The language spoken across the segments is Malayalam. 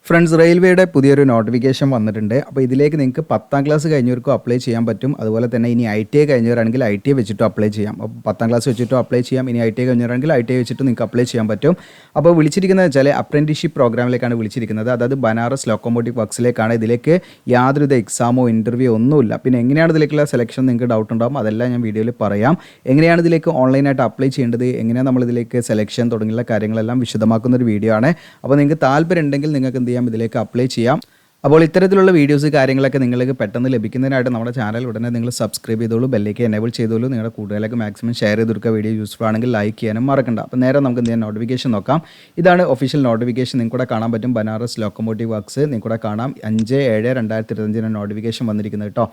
ഫ്രണ്ട്സ്, റെയിൽവേയുടെ പുതിയൊരു നോട്ടിഫിക്കേഷൻ വന്നിട്ടുണ്ട്. അപ്പോൾ ഇതിലേക്ക് നിങ്ങൾക്ക് 10ാം ക്ലാസ് കഴിഞ്ഞവർക്കും അപ്ലൈ ചെയ്യാൻ പറ്റും. അതുപോലെ തന്നെ ഇനി ITI കഴിഞ്ഞവരാണെങ്കിൽ ITI വെച്ചിട്ടും അപ്ലൈ ചെയ്യാം. അപ്പോൾ 10ാം ക്ലാസ് വെച്ചിട്ടും അപ്ലൈ ചെയ്യാം. ഇനി ITI കഴിഞ്ഞവരാണെങ്കിൽ ITI വെച്ചിട്ട് നിങ്ങൾക്ക് അപ്ലൈ ചെയ്യാൻ പറ്റും. അപ്പോൾ വിളിച്ചിരിക്കുന്നത് വെച്ചാൽ അപ്രൻറ്റിസ്ഷിപ്പ് പ്രോഗ്രാമിലേക്കാണ് വിളിച്ചിരിക്കുന്നത്. അതായത് ബനാറസ് ലോക്കോമോട്ടീവ് വർക്സിലേക്കാണ്. ഇതിലേക്ക് യാതൊരുവിധ എക്സാമോ ഇൻ്റർവ്യൂ ഒന്നുമില്ല. പിന്നെ എങ്ങനെയാണ് ഇതിലേക്കുള്ള സെലക്ഷൻ നിങ്ങൾക്ക് ഡൗട്ട് ഉണ്ടാകും. അതെല്ലാം ഞാൻ വീഡിയോയിൽ പറയാം. എങ്ങനെയാണ് ഇതിലേക്ക് ഓൺലൈനായിട്ട് അപ്ലൈ ചെയ്യേണ്ടത്, എങ്ങനെയാണ് നമ്മളിതിലേക്ക് സെലക്ഷൻ തുടങ്ങിയുള്ള കാര്യങ്ങളെല്ലാം വിശദമാക്കുന്ന ഒരു വീഡിയോ ആണ്. അപ്പോൾ നിങ്ങൾക്ക് താല്പര്യം ഉണ്ടെങ്കിൽ നിങ്ങൾക്ക് എന്ത് ചെയ്യാം, ഇതിലേക്ക് അപ്ലൈ ചെയ്യാം. അപ്പോൾ ഇത്തരത്തിലുള്ള വീഡിയോസ് കാര്യങ്ങളൊക്കെ നിങ്ങൾക്ക് പെട്ടെന്ന് ലഭിക്കുന്നതിനായിട്ട് നമ്മുടെ ചാനൽ ഉടനെ നിങ്ങൾ സബ്സ്ക്രൈബ് ചെയ്തോളൂ, ബെല്ലേക്ക് എനേബിൾ ചെയ്തോളൂ. നിങ്ങളുടെ കൂടുതലൊക്കെ മാക്സിമം ഷെയർ ചെയ്ത് കൊടുക്കുക. വീഡിയോ യൂസ്ഫുൾ ആണെങ്കിൽ ലൈക്ക് ചെയ്യാനും മറക്കണ്ട. അപ്പോൾ നേരെ നമുക്ക് എന്ത് ചെയ്യാൻ നോട്ടിഫിക്കേഷൻ നോക്കാം. ഇതാണ് ഒഫീഷ്യൽ നോട്ടിഫിക്കേഷൻ. നിങ്ങൾക്ക് കൂടെ കാണാൻ പറ്റും. ബനാറസ് ലോക്കോമോട്ടീവ് വർക്സ് നിങ്ങൾക്ക് കൂടെ കാണാം. 5/7/2025 നോട്ടിഫിക്കേഷൻ വന്നിരിക്കുന്നത് കേട്ടോ.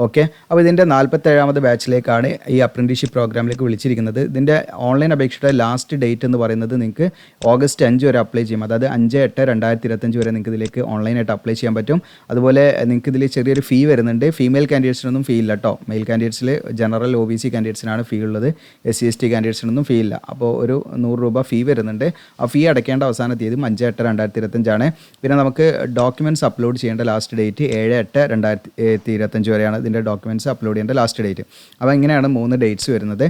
ഓക്കെ, അപ്പോൾ ഇതിൻ്റെ 47ാമത് ബാച്ചിലേക്കാണ് ഈ അപ്രൻറ്റീസ്ഷിപ്പ് പ്രോഗ്രാമിലേക്ക് വിളിച്ചിരിക്കുന്നത്. ഇതിൻ്റെ ഓൺലൈൻ അപേക്ഷയുടെ ലാസ്റ്റ് ഡേറ്റ് എന്ന് പറയുന്നത് നിങ്ങൾക്ക് August 5 വരെ അപ്ലൈ ചെയ്യും. അതായത് 5/8/2025 വരെ നിങ്ങൾക്ക് ഇതിലേക്ക് ഓൺലൈനായിട്ട് അപ്ലൈ ചെയ്യാൻ പറ്റും. അതുപോലെ നിങ്ങൾക്ക് ഇതിൽ ചെറിയൊരു ഫീ വരുന്നുണ്ട്. ഫീമെയിൽ കാൻഡിഡേറ്റ്സിനൊന്നും ഫീ ഇല്ല കേട്ടോ. മെയിൽ കാൻഡിഡേറ്റ്സിൽ ജനറൽ OBC കാൻഡിഡേറ്റ്സിനാണ് ഫീ ഉള്ളത്. SC ST കാൻഡിഡേറ്റ്സിനൊന്നും ഫീ ഇല്ല. അപ്പോൾ ഒരു 100 രൂപ ഫീ വരുന്നുണ്ട്. ആ ഫീ അടയ്ക്കേണ്ട അവസാന തീയതി 5/8/2025 ആണ്. പിന്നെ നമുക്ക് ഡോക്യുമെൻറ്റ്സ് അപ്ലോഡ് ചെയ്യേണ്ട ലാസ്റ്റ് ഡേറ്റ് 7/8/2025 വരെയാണ് ഇതിൻ്റെ ഡോക്യുമെൻറ്റ്സ് അപ്ലോഡ് ചെയ്യേണ്ട ലാസ്റ്റ് ഡേറ്റ്. അപ്പോൾ ഇങ്ങനെയാണ് 3 ഡേറ്റ്സ് വരുന്നത്.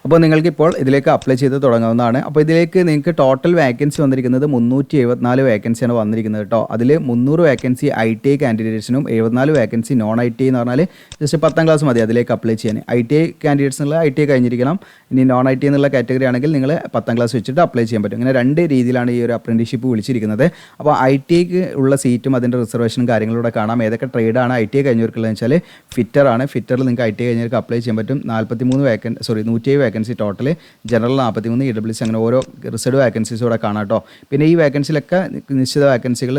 അപ്പോൾ നിങ്ങൾക്കിപ്പോൾ ഇതിലേക്ക് അപ്ലൈ ചെയ്ത് തുടങ്ങാവുന്നതാണ്. അപ്പോൾ ഇതിലേക്ക് നിങ്ങൾക്ക് ടോട്ടൽ വേക്കൻസി വന്നിരിക്കുന്നത് 374 വേക്കൻസിയാണ് വന്നിരിക്കുന്നത് കേട്ടോ. അതിൽ 300 vacancy ITI കാൻഡിഡേറ്റ്സിനും 74 vacancy non ITI എന്ന് പറഞ്ഞാൽ ജസ്റ്റ് 10ാം ക്ലാസ് മതി അതിലേക്ക് അപ്ലൈ ചെയ്യാൻ. ITI കാൻഡിഡേറ്റ്സ് എന്നുള്ള ITI കഴിഞ്ഞിരിക്കണം. ഇനി നോൺ ITI എന്നുള്ള കാറ്റഗറി ആണെങ്കിൽ നിങ്ങൾ 10ാം ക്ലാസ് വെച്ചിട്ട് അപ്ലൈ ചെയ്യാൻ പറ്റും. ഇങ്ങനെ 2 രീതിയിലാണ് ഈ ഒരു അപ്രൻറ്റീസ്ഷിപ്പ് വിളിച്ചിരിക്കുന്നത്. അപ്പോൾ ITIക്ക് ഉള്ള സീറ്റും അതിൻ്റെ റിസർവേഷനും കാര്യങ്ങളിലൂടെ കാണാം. ഏതൊക്കെ ട്രേഡാണ് ITI കഴിഞ്ഞവർക്കുള്ളതെന്ന് വെച്ചാൽ ഫിറ്ററാണ്. ഫിറ്ററിൽ നിങ്ങൾക്ക് ITI കഴിഞ്ഞവർക്ക് അപ്ലൈ ചെയ്യാൻ പറ്റും. 107 വേക്കൻസി ടോട്ടൽ. ജനറൽ 43, EWC അങ്ങനെ ഓരോ റിസർവ് വേക്കൻസീസ് ഇവിടെ കാണാം കേട്ടോ. പിന്നെ ഈ വേക്കൻസിയിലൊക്കെ നിശ്ചിത വേക്കൻസികൾ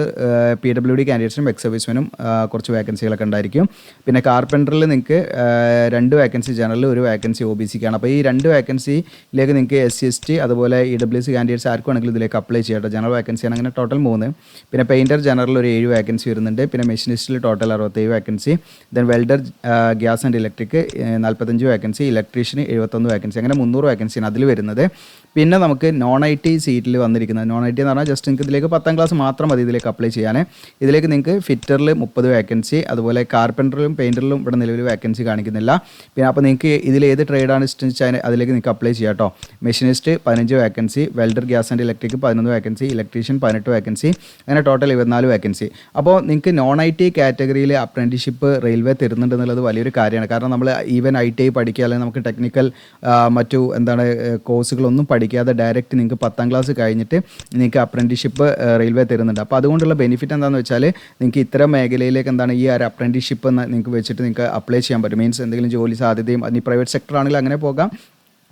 PWD കാൻഡിഡേറ്റ്സിനും എക്സ് സർവീസ്മെനും കുറച്ച് വേക്കൻസികളൊക്കെ ഉണ്ടായിരിക്കും. പിന്നെ കാർപ്പൻറ്ററിൽ നിങ്ങൾക്ക് 2 വേക്കൻസി ജനറൽ, 1 വേക്കൻസി OBCക്കാണ്. അപ്പോൾ ഈ 2 വേക്കൻസിയിലേക്ക് നിങ്ങൾക്ക് SC ST അതുപോലെ EWC കാൻഡിഡേറ്റ്സ് ആർക്കും ആണെങ്കിലും ഇതിലേക്ക് അപ്ലൈ ചെയ്യാം കേട്ടോ. ജനറൽ വേക്കൻസിയാണ്. അങ്ങനെ ടോട്ടൽ 3. പിന്നെ പെയിൻറ്റർ ജനറൽ ഒരു 7 വേക്കൻസി വരുന്നുണ്ട്. പിന്നെ മെഷീനിസ്റ്റിൽ total 67 vacancy. Then welder gas and electric 45 vacancy. ഇലക്ട്രീഷ്യന് 71 വേക്കൻസി. അങ്ങനെ 300 വേക്കൻസിയാണ് അതിൽ വരുന്നത്. പിന്നെ നമുക്ക് നോൺ ITI സീറ്റിൽ വന്നിരിക്കുന്നത് നോൺ ITI എന്ന് പറഞ്ഞാൽ ജസ്റ്റ് നിങ്ങൾക്ക് ഇതിലേക്ക് 10ാം ക്ലാസ് മാത്രം മതി ഇതിലേക്ക് അപ്ലൈ ചെയ്യാൻ. ഇതിലേക്ക് നിങ്ങൾക്ക് ഫിറ്ററിൽ 30 വേക്കൻസി, അതുപോലെ കാർപ്പൻറ്ററിലും പെയിൻറ്ററിലും ഇവിടെ നിലവിൽ വേക്കൻസി കാണിക്കുന്നില്ല. പിന്നെ അപ്പോൾ നിങ്ങൾക്ക് ഇതിൽ ഏത് ട്രേഡാണ് ഇഷ്ടം വെച്ചാൽ അതിലേക്ക് നിങ്ങൾക്ക് അപ്ലൈ ചെയ്യാം കേട്ടോ. Machinist 15 vacancy, welder gas and electric 11 vacancy, electrician 18 vacancy, അങ്ങനെ ടോട്ടൽ 24 വേക്കൻസി. അപ്പോൾ നിങ്ങൾക്ക് നോൺ ITI കാറ്റഗറിയിൽ അപ്രൻറ്റീസ്ഷിപ്പ് റെയിൽവേ തരുന്നുണ്ട് എന്നുള്ളത് വലിയൊരു കാര്യമാണ്. കാരണം നമ്മൾ ഈവൻ ITI പഠിക്കുക അല്ലെങ്കിൽ നമുക്ക് ടെക്നിക്കൽ മറ്റു കോഴ്സുകളൊന്നും പഠിക്കാതെ ഡയറക്റ്റ് നിങ്ങൾക്ക് 10ാം ക്ലാസ് കഴിഞ്ഞിട്ട് നിങ്ങൾക്ക് അപ്രൻറ്റീസ്ഷിപ്പ് റെയിൽവേ തരുന്നുണ്ട്. അപ്പോൾ അതുകൊണ്ടുള്ള ബെനിഫിറ്റ് എന്താണെന്ന് വെച്ചാൽ നിങ്ങൾക്ക് ഇത്തരം മേഖലയിലേക്ക് ഈ ഒരു അപ്രൻറ്റീസ്ഷിപ്പ് നിങ്ങൾക്ക് വെച്ചിട്ട് നിങ്ങൾക്ക് അപ്ലൈ ചെയ്യാൻ പറ്റും. മീൻസ് എന്തെങ്കിലും ജോലി സാധ്യതയും ഇനി പ്രൈവറ്റ് സെക്ടർ ആണെങ്കിൽ അങ്ങനെ പോകാം.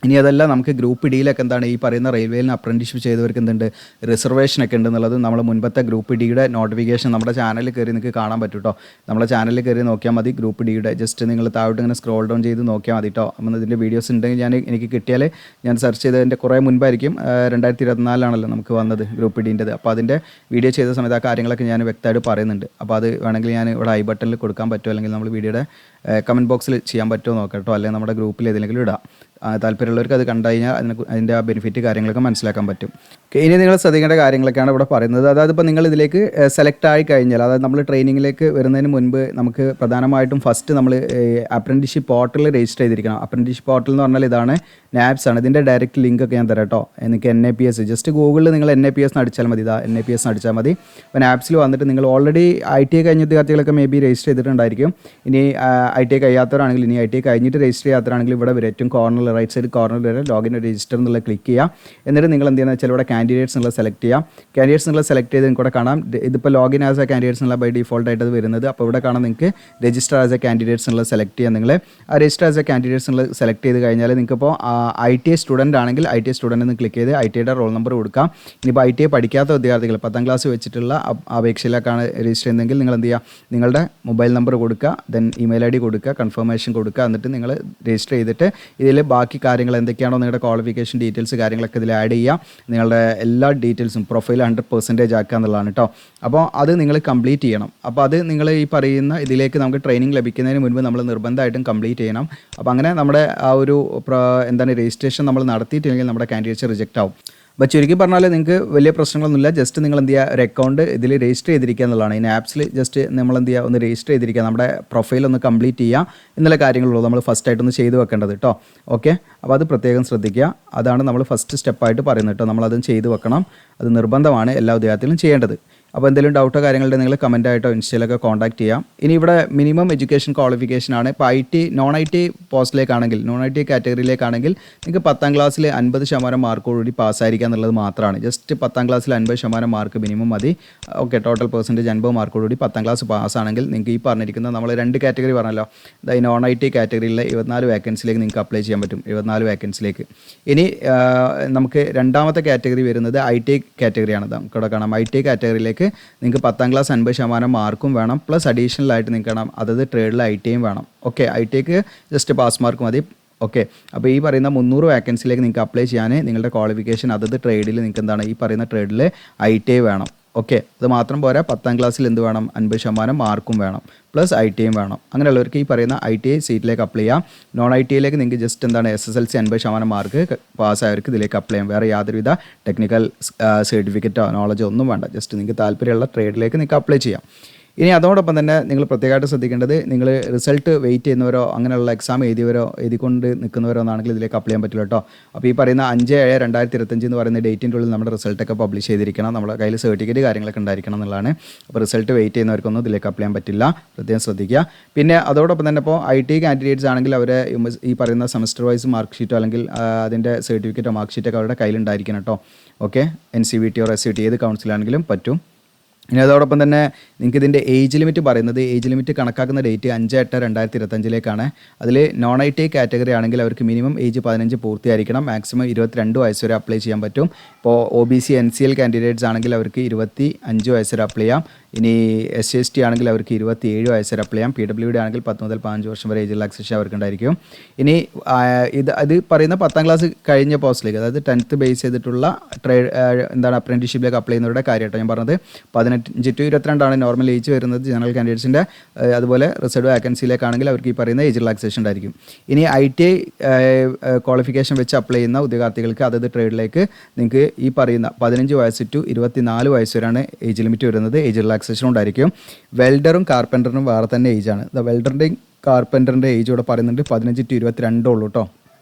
ഇനി അതല്ല നമുക്ക് ഗ്രൂപ്പ് ഡിയിലൊക്കെ ഈ പറയുന്ന റെയിൽവേയിൽ അപ്രൻറ്റീസ്ഷിപ്പ് ചെയ്തവർക്ക് റിസർവേഷനൊക്കെ ഉണ്ടെന്നുള്ളത് നമ്മൾ മുൻപത്തെ ഗ്രൂപ്പ് ഡിയുടെ നോട്ടിഫിക്കേഷൻ നമ്മുടെ ചാനലിൽ കയറി നിങ്ങൾക്ക് കാണാൻ പറ്റും കേട്ടോ. നമ്മുടെ ചാനലിൽ കയറി നോക്കിയാൽ മതി. ഗ്രൂപ്പ് ഡിയുടെ ജസ്റ്റ് നിങ്ങൾ താഴോട്ട് ഇങ്ങനെ സ്ക്രോൾ ഡൗൺ ചെയ്ത് നോക്കിയാൽ മതി കേട്ടോ. അപ്പോൾ ഇതിൻ്റെ വീഡിയോസ് ഉണ്ടെങ്കിൽ എനിക്ക് കിട്ടിയാൽ ഞാൻ സെർച്ച് ചെയ്തതിൻ്റെ കുറേ മുൻപായിരിക്കും. 2024 നമുക്ക് വന്നത് ഗ്രൂപ്പ് ഡിൻ്റെത്. അപ്പോൾ അതിൻ്റെ വീഡിയോ ചെയ്ത സമയത്ത് ആ കാര്യങ്ങളൊക്കെ ഞാൻ വ്യക്തമായിട്ട് പറയുന്നുണ്ട്. അപ്പോൾ അത് വേണമെങ്കിൽ ഞാൻ ഇവിടെ ഐ ബട്ടണിൽ കൊടുക്കാൻ പറ്റുമോ, അല്ലെങ്കിൽ നമ്മൾ വീഡിയോയുടെ കമൻറ്റ് ബോക്സിൽ ചെയ്യാൻ പറ്റുമോ നോക്കാം കേട്ടോ. അല്ലെങ്കിൽ നമ്മുടെ ഗ്രൂപ്പിൽ ഏതെങ്കിലും ഇടാം. താല്പര്യമുള്ളവർക്ക് അത് കണ്ടു കഴിഞ്ഞാൽ അതിൻ്റെ ആ ബെനിഫിറ്റ് കാര്യങ്ങളൊക്കെ മനസ്സിലാക്കാൻ പറ്റും. ഇനി നിങ്ങൾ ശ്രദ്ധിക്കേണ്ട കാര്യങ്ങളൊക്കെയാണ് ഇവിടെ പറയുന്നത്. അതായത് ഇപ്പോൾ നിങ്ങൾ ഇതിലേക്ക് സെലക്ട് ആയി കഴിഞ്ഞാൽ, അതായത് നമ്മൾ ട്രെയിനിങ്ങിലേക്ക് വരുന്നതിന് മുൻപ് നമുക്ക് പ്രധാനമായിട്ടും ഫസ്റ്റ് നമ്മൾ അപ്രൻറ്റീസ്ഷിപ്പ് പോർട്ടലിൽ രജിസ്റ്റർ ചെയ്തിരിക്കണം. അപ്രൻറ്റീസ്ഷിപ്പ് പോർട്ടൽ എന്ന് പറഞ്ഞാൽ ഇതാണ്, NAPS ആണ്. ഇതിൻ്റെ ഡയറക്റ്റ് ലിങ്ക് ഒക്കെ ഞാൻ തരാം കേട്ടോ. എനിക്ക് NAPS ജസ്റ്റ് ഗൂഗിളിൽ നിങ്ങൾ NAPS അടിച്ചാൽ മതി. NAPS അടിച്ചാൽ മതി. അപ്പോൾ NAPSൽ വന്നിട്ട് നിങ്ങൾ ഓൾറെഡി ITI കഴിഞ്ഞ വിദ്യാർത്ഥികളൊക്കെ രജിസ്റ്റർ ചെയ്തിട്ടുണ്ടായിരിക്കും. ഇനി ITI കഴിയാത്തവരാണെങ്കിൽ, ഇനി ITI കഴിഞ്ഞിട്ട് രജിസ്റ്റർ ചെയ്യാത്തവരാണെങ്കിൽ ഇവിടെ ഏറ്റവും കോർണറിൽ റൈറ്റ് സൈഡ് കോർണറിൽ വരെ ലോഗിൻ രജിസ്റ്റർ എന്നുള്ള ക്ലിക്ക് ചെയ്യുക. എന്നിട്ട് നിങ്ങൾ എന്ത് ചെയ്യുന്നത് വെച്ചാൽ ഇവിടെ കാൻഡിഡേറ്റ്സ് എന്നുള്ള സെലക്ട് ചെയ്യാം. കാൻഡിഡേറ്റ്സ് എന്നുള്ള സെലക്ട് ചെയ്ത് നിങ്ങൾക്ക് ഇവിടെ കാണാം. ഇതിപ്പോൾ ലോഗിൻ ആസ് എ കാൻഡിഡേറ്റ്സ് എന്നുള്ള ബൈ ഡിഫോൾട്ട് ആയിട്ട് അത് വരുന്നത്. അപ്പോൾ ഇവിടെ കാണാം നിങ്ങൾക്ക് രജിസ്റ്റർ ആസ് എ കാൻഡിഡേറ്റ്സ് എന്നുള്ള സെലക്ട് ചെയ്യാം. നിങ്ങൾ ആ രജിസ്റ്റർ ആസ് എ കാൻഡിഡേറ്റ്സ് എന്നുള്ള സെലക്ട് ചെയ്ത് കഴിഞ്ഞാൽ നിങ്ങൾക്കിപ്പോൾ ITI സ്റ്റുഡൻ്റ് ആണെങ്കിൽ ITI സ്റ്റുഡൻ്റ് എന്ന് ക്ലിക്ക് ചെയ്ത് ITIയുടെ റോൾ നമ്പർ കൊടുക്കാം. ഇനിയിപ്പോൾ ITI പഠിക്കാത്ത വിദ്യാർത്ഥികൾ 10ാം ക്ലാസ് വെച്ചിട്ടുള്ള അപേക്ഷയിലേക്കാണ് രജിസ്റ്റർ ചെയ്യുന്നതെങ്കിൽ നിങ്ങൾ എന്ത് ചെയ്യുക, നിങ്ങളുടെ മൊബൈൽ നമ്പർ കൊടുക്കുക, ദെൻ ഇമെയിൽ ID കൊടുക്കുക, കൺഫർമേഷൻ കൊടുക്കുക. എന്നിട്ട് നിങ്ങൾ രജിസ്റ്റർ ചെയ്തിട്ട് ഇതിൽ ബാക്കി കാര്യങ്ങൾ എന്തൊക്കെയാണോ നിങ്ങളുടെ ക്വാളിഫിക്കേഷൻ ഡീറ്റെയിൽസ് കാര്യങ്ങളൊക്കെ ഇതിൽ ആഡ് ചെയ്യുക. നിങ്ങളുടെ എല്ലാ ഡീറ്റെയിൽസും പ്രൊഫൈൽ 100% ആക്കുക എന്നുള്ളതാണ് കേട്ടോ. അപ്പോൾ അത് നിങ്ങൾ കംപ്ലീറ്റ് ചെയ്യണം. അപ്പോൾ അത് നിങ്ങൾ ഈ പറയുന്ന ഇതിലേക്ക് നമുക്ക് ട്രെയിനിങ് ലഭിക്കുന്നതിന് മുൻപ് നമ്മൾ നിർബന്ധമായിട്ടും കംപ്ലീറ്റ് ചെയ്യണം. അപ്പോൾ അങ്ങനെ നമ്മുടെ ആ ഒരു രജിസ്ട്രേഷൻ നമ്മൾ നടത്തിയിട്ടില്ലെങ്കിൽ നമ്മുടെ കാൻഡിഡേറ്റ്സ് റിജക്റ്റ് ആവും. അപ്പോൾ ചുരുക്കി പറഞ്ഞാൽ നിങ്ങൾക്ക് വലിയ പ്രശ്നങ്ങളൊന്നുമില്ല. ജസ്റ്റ് നിങ്ങൾ എന്ത് ചെയ്യുക, ഒരു അക്കൗണ്ട് ഇതിൽ രജിസ്റ്റർ ചെയ്തിരിക്കുക എന്നുള്ളതാണ്. ഈ ആപ്സിൽ ജസ്റ്റ് നമ്മൾ എന്ത് ചെയ്യുക, ഒന്ന് രജിസ്റ്റർ ചെയ്തിരിക്കുക, നമ്മുടെ പ്രൊഫൈൽ ഒന്ന് കംപ്ലീറ്റ് ചെയ്യുക എന്നുള്ള കാര്യങ്ങളുള്ളൂ നമ്മൾ ഫസ്റ്റ് ആയിട്ടൊന്ന് ചെയ്ത് വെക്കേണ്ടത് കേട്ടോ. ഓക്കെ, അപ്പോൾ അത് പ്രത്യേകം ശ്രദ്ധിക്കുക. അതാണ് നമ്മൾ ഫസ്റ്റ് സ്റ്റെപ്പായിട്ട് പറയുന്നത് കേട്ടോ. നമ്മളതും ചെയ്ത് വെക്കണം, അത് നിർബന്ധമാണ് എല്ലാ ഉദ്യോഗത്തിലും ചെയ്യേണ്ടത്. അപ്പോൾ എന്തെങ്കിലും ഡൗട്ടോ കാര്യങ്ങളുടെ നിങ്ങൾ കമൻറ്റായിട്ടോ ഇൻസ്റ്റയിലൊക്കെ കോൺടാക്ട് ചെയ്യാം. ഇനി ഇവിടെ മിനിമം എഡ്യൂക്കേഷൻ ക്വാളിഫിക്കേഷനാണ്. ഇപ്പോൾ നോൺ ഐ ടി പോസ്റ്റിലേക്കാണെങ്കിൽ, നോൺ ഐ ടി കാറ്റഗറിയിലേക്കാണെങ്കിൽ നിങ്ങൾക്ക് 10ാം ക്ലാസ്സിൽ 50% മാർക്കോടുകൂടി പാസ്സായിരിക്കുക എന്നുള്ളത് മാത്രമാണ്. ജസ്റ്റ് 10ാം ക്ലാസ്സിൽ 50% മാർക്ക് മിനിമം മതി. ഓക്കെ, ടോട്ടൽ പെർസെൻറ്റേജ് 50 മാർക്കോടുകൂടി 10ാം ക്ലാസ് പാസ്സാണെങ്കിൽ നിങ്ങൾക്ക് ഈ പറഞ്ഞിരിക്കുന്ന നമ്മൾ 2 കാറ്റഗറി പറഞ്ഞല്ലോ, ഈ നോൺ ഐ ടി കാറ്റഗറിയിലെ 24 വേക്കൻസിലേക്ക് നിങ്ങൾക്ക് അപ്ലൈ ചെയ്യാൻ പറ്റും. 74 വേക്കൻസിലേക്ക്. ഇനി നമുക്ക് രണ്ടാമത്തെ കാറ്റഗറി വരുന്നത് ഐ ടി കാറ്റഗറിയാണ്. നമുക്കിവിടെ കാണാം, ഐ ടി കാറ്റഗറിയിലേക്ക് നിങ്ങൾക്ക് 10ാം ക്ലാസ് 50% മാർക്കും വേണം, പ്ലസ് അഡീഷണൽ ആയിട്ട് നിങ്ങൾക്ക് കാണാം അതത് ട്രേഡിൽ ഐ ടിയും വേണം. Okay, I tick just pass mark മതി. ഓക്കെ, അപ്പോൾ ഈ പറയുന്ന 300 വേക്കൻസിയിലേക്ക് നിങ്ങൾക്ക് അപ്ലൈ ചെയ്യാൻ നിങ്ങളുടെ ക്വാളിഫിക്കേഷൻ അതത് ട്രേഡിൽ നിങ്ങൾക്ക് എന്താണ്, ഈ പറയുന്ന ട്രേഡിൽ ഐ ടി വേണം. ഓക്കെ, അത് മാത്രം പോരാ, 10ാം ക്ലാസ്സിൽ എന്ത് വേണം, 50% മാർക്കും വേണം, പ്ലസ് ഐ ടിയും വേണം. അങ്ങനെയുള്ളവർക്ക് ഈ പറയുന്ന ഐ ടി ഐ സീറ്റിലേക്ക് അപ്ലൈ ചെയ്യാം. നോൺ ഐ ടി ഐയിലേക്ക് നിങ്ങൾക്ക് ജസ്റ്റ് എന്താണ് SSLC 50% മാർക്ക് പാസ്സായവർക്ക് ഇതിലേക്ക് അപ്ലൈ ചെയ്യാം. വേറെ യാതൊരുവിധ ടെക്നിക്കൽ സർട്ടിഫിക്കറ്റോ നോളജോ ഒന്നും വേണ്ട. ജസ്റ്റ് നിങ്ങൾക്ക് താല്പര്യമുള്ള ട്രേഡിലേക്ക് നിങ്ങൾക്ക് അപ്ലൈ ചെയ്യാം. ഇനി അതോടൊപ്പം തന്നെ നിങ്ങൾ പ്രത്യേകമായിട്ട് ശ്രദ്ധിക്കേണ്ടത്, നിങ്ങൾ റിസൾട്ട് വെയിറ്റ് ചെയ്യുന്നവരോ അങ്ങനെയുള്ള എക്സാം എഴുതിക്കൊണ്ട് നിൽക്കുന്നവരോ എന്നാണെങ്കിൽ ഇതിലേക്ക് അപ്ലൈ ചെയ്യാൻ പറ്റില്ല കേട്ടോ. അപ്പോൾ ഈ പറയുന്ന 5/7/2025 എന്ന് പറയുന്ന ഡേറ്റിൻ്റെ ഉള്ളിൽ നമ്മുടെ റിസൾട്ടൊക്കെ പബ്ലിഷ് ചെയ്തിരിക്കണം, നമ്മുടെ കയ്യിൽ സർട്ടിഫിക്കറ്റ് കാര്യങ്ങളൊക്കെ ഉണ്ടായിരിക്കണം എന്നുള്ളതാണ്. അപ്പോൾ റിസൾട്ട് വെയിറ്റ് ചെയ്യുന്നവർക്കൊന്നും ഇതിലേക്ക് അപ്ലൈ ചെയ്യാൻ പറ്റില്ല, പ്രത്യേകം ശ്രദ്ധിക്കുക. പിന്നെ അതോടൊപ്പം തന്നെ ഇപ്പോൾ ഐ ടി കാൻഡിഡേറ്റ്സ് ആണെങ്കിൽ അവരെ ഈ പറയുന്ന സെമസ്റ്റർ വൈസ് മാർക്ക് ഷീറ്റോ അല്ലെങ്കിൽ അതിൻ്റെ സർട്ടിഫിക്കറ്റോ മാർക്ക് ഷീറ്റൊക്കെ അവരുടെ കയ്യിലുണ്ടായിരിക്കണം കേട്ടോ. ഓക്കെ, NCVT SCT ഏത് കൗൺസിലാണെങ്കിലും പറ്റും. ഇനി അതോടൊപ്പം തന്നെ നിങ്ങൾക്ക് ഇതിൻ്റെ ഏജ് ലിമിറ്റ് പറയുന്നത്, ഏജ് ലിമിറ്റ് കണക്കാക്കുന്ന ഡേറ്റ് 5/8/2025 അതിൽ നോൺ ഐ ടി കാറ്റഗറി ആണെങ്കിൽ അവർക്ക് മിനിമം ഏജ് 15 പൂർത്തിയായിരിക്കണം. മാക്സിമം 22 വയസ്സ് വരെ അപ്ലൈ ചെയ്യാൻ പറ്റും. ഇപ്പോൾ OBC NCL കാൻഡിഡേറ്റ്സ് ആണെങ്കിൽ അവർക്ക് 25 വയസ്സ് വരെ അപ്ലൈ ചെയ്യാം. ഇനി SC/ST ആണെങ്കിൽ അവർക്ക് 27 വയസ്സ് വരെ അപ്ലൈ ചെയ്യാം. PWD ആണെങ്കിൽ 10 മുതൽ 15 വർഷം വരെ ഏജ് റിലാക്സേഷൻ അവർക്ക് ഉണ്ടായിരിക്കും. ഇനി ഇത് പറയുന്ന 10ാം ക്ലാസ് കഴിഞ്ഞ പോസ്റ്റിലേക്ക്, അതായത് 10th ബേസ് ചെയ്തിട്ടുള്ള അപ്രന്റീഷിപ്പിലേക്ക് അപ്ലൈ ചെയ്യുന്നവരുടെ കാര്യമായിട്ടോ ഞാൻ പറഞ്ഞത്. 18 to 22 നോർമൽ ഏജ് വരുന്നത് ജനറൽ കാൻഡിഡേറ്റ്സിൻ്റെ. അതുപോലെ റിസർവ് വാക്കൻസിയിലേക്കാണെങ്കിൽ അവർക്ക് ഈ പറയുന്ന ഏജ് റിലാക്സേഷൻ ഉണ്ടായിരിക്കും. ഇനി ITI ക്വാളിഫിക്കേഷൻ വെച്ച് അപ്ലൈ ചെയ്യുന്ന ഉദ്യോഗാർത്ഥികൾക്ക് അതത് ട്രേഡിലേക്ക് നിങ്ങൾക്ക് ഈ പറയുന്ന 15 വയസ്സ് to 24 വയസ്സ് വരെയാണ് ഏജ് ലിമിറ്റ് വരുന്നത്. ഏജ് റിലാക്സേഷൻ ഉണ്ടായിരിക്കും. വെൽഡറും കാർപ്പൻറ്ററിനും വേറെ തന്നെ ഏജാണ്. വെൽഡറിൻ്റെയും കാർപ്പൻറ്ററിൻ്റെ ഏജ് ഇവിടെ പറയുന്നുണ്ട് 15 to 22 ഉള്ളൂ കേട്ടോ.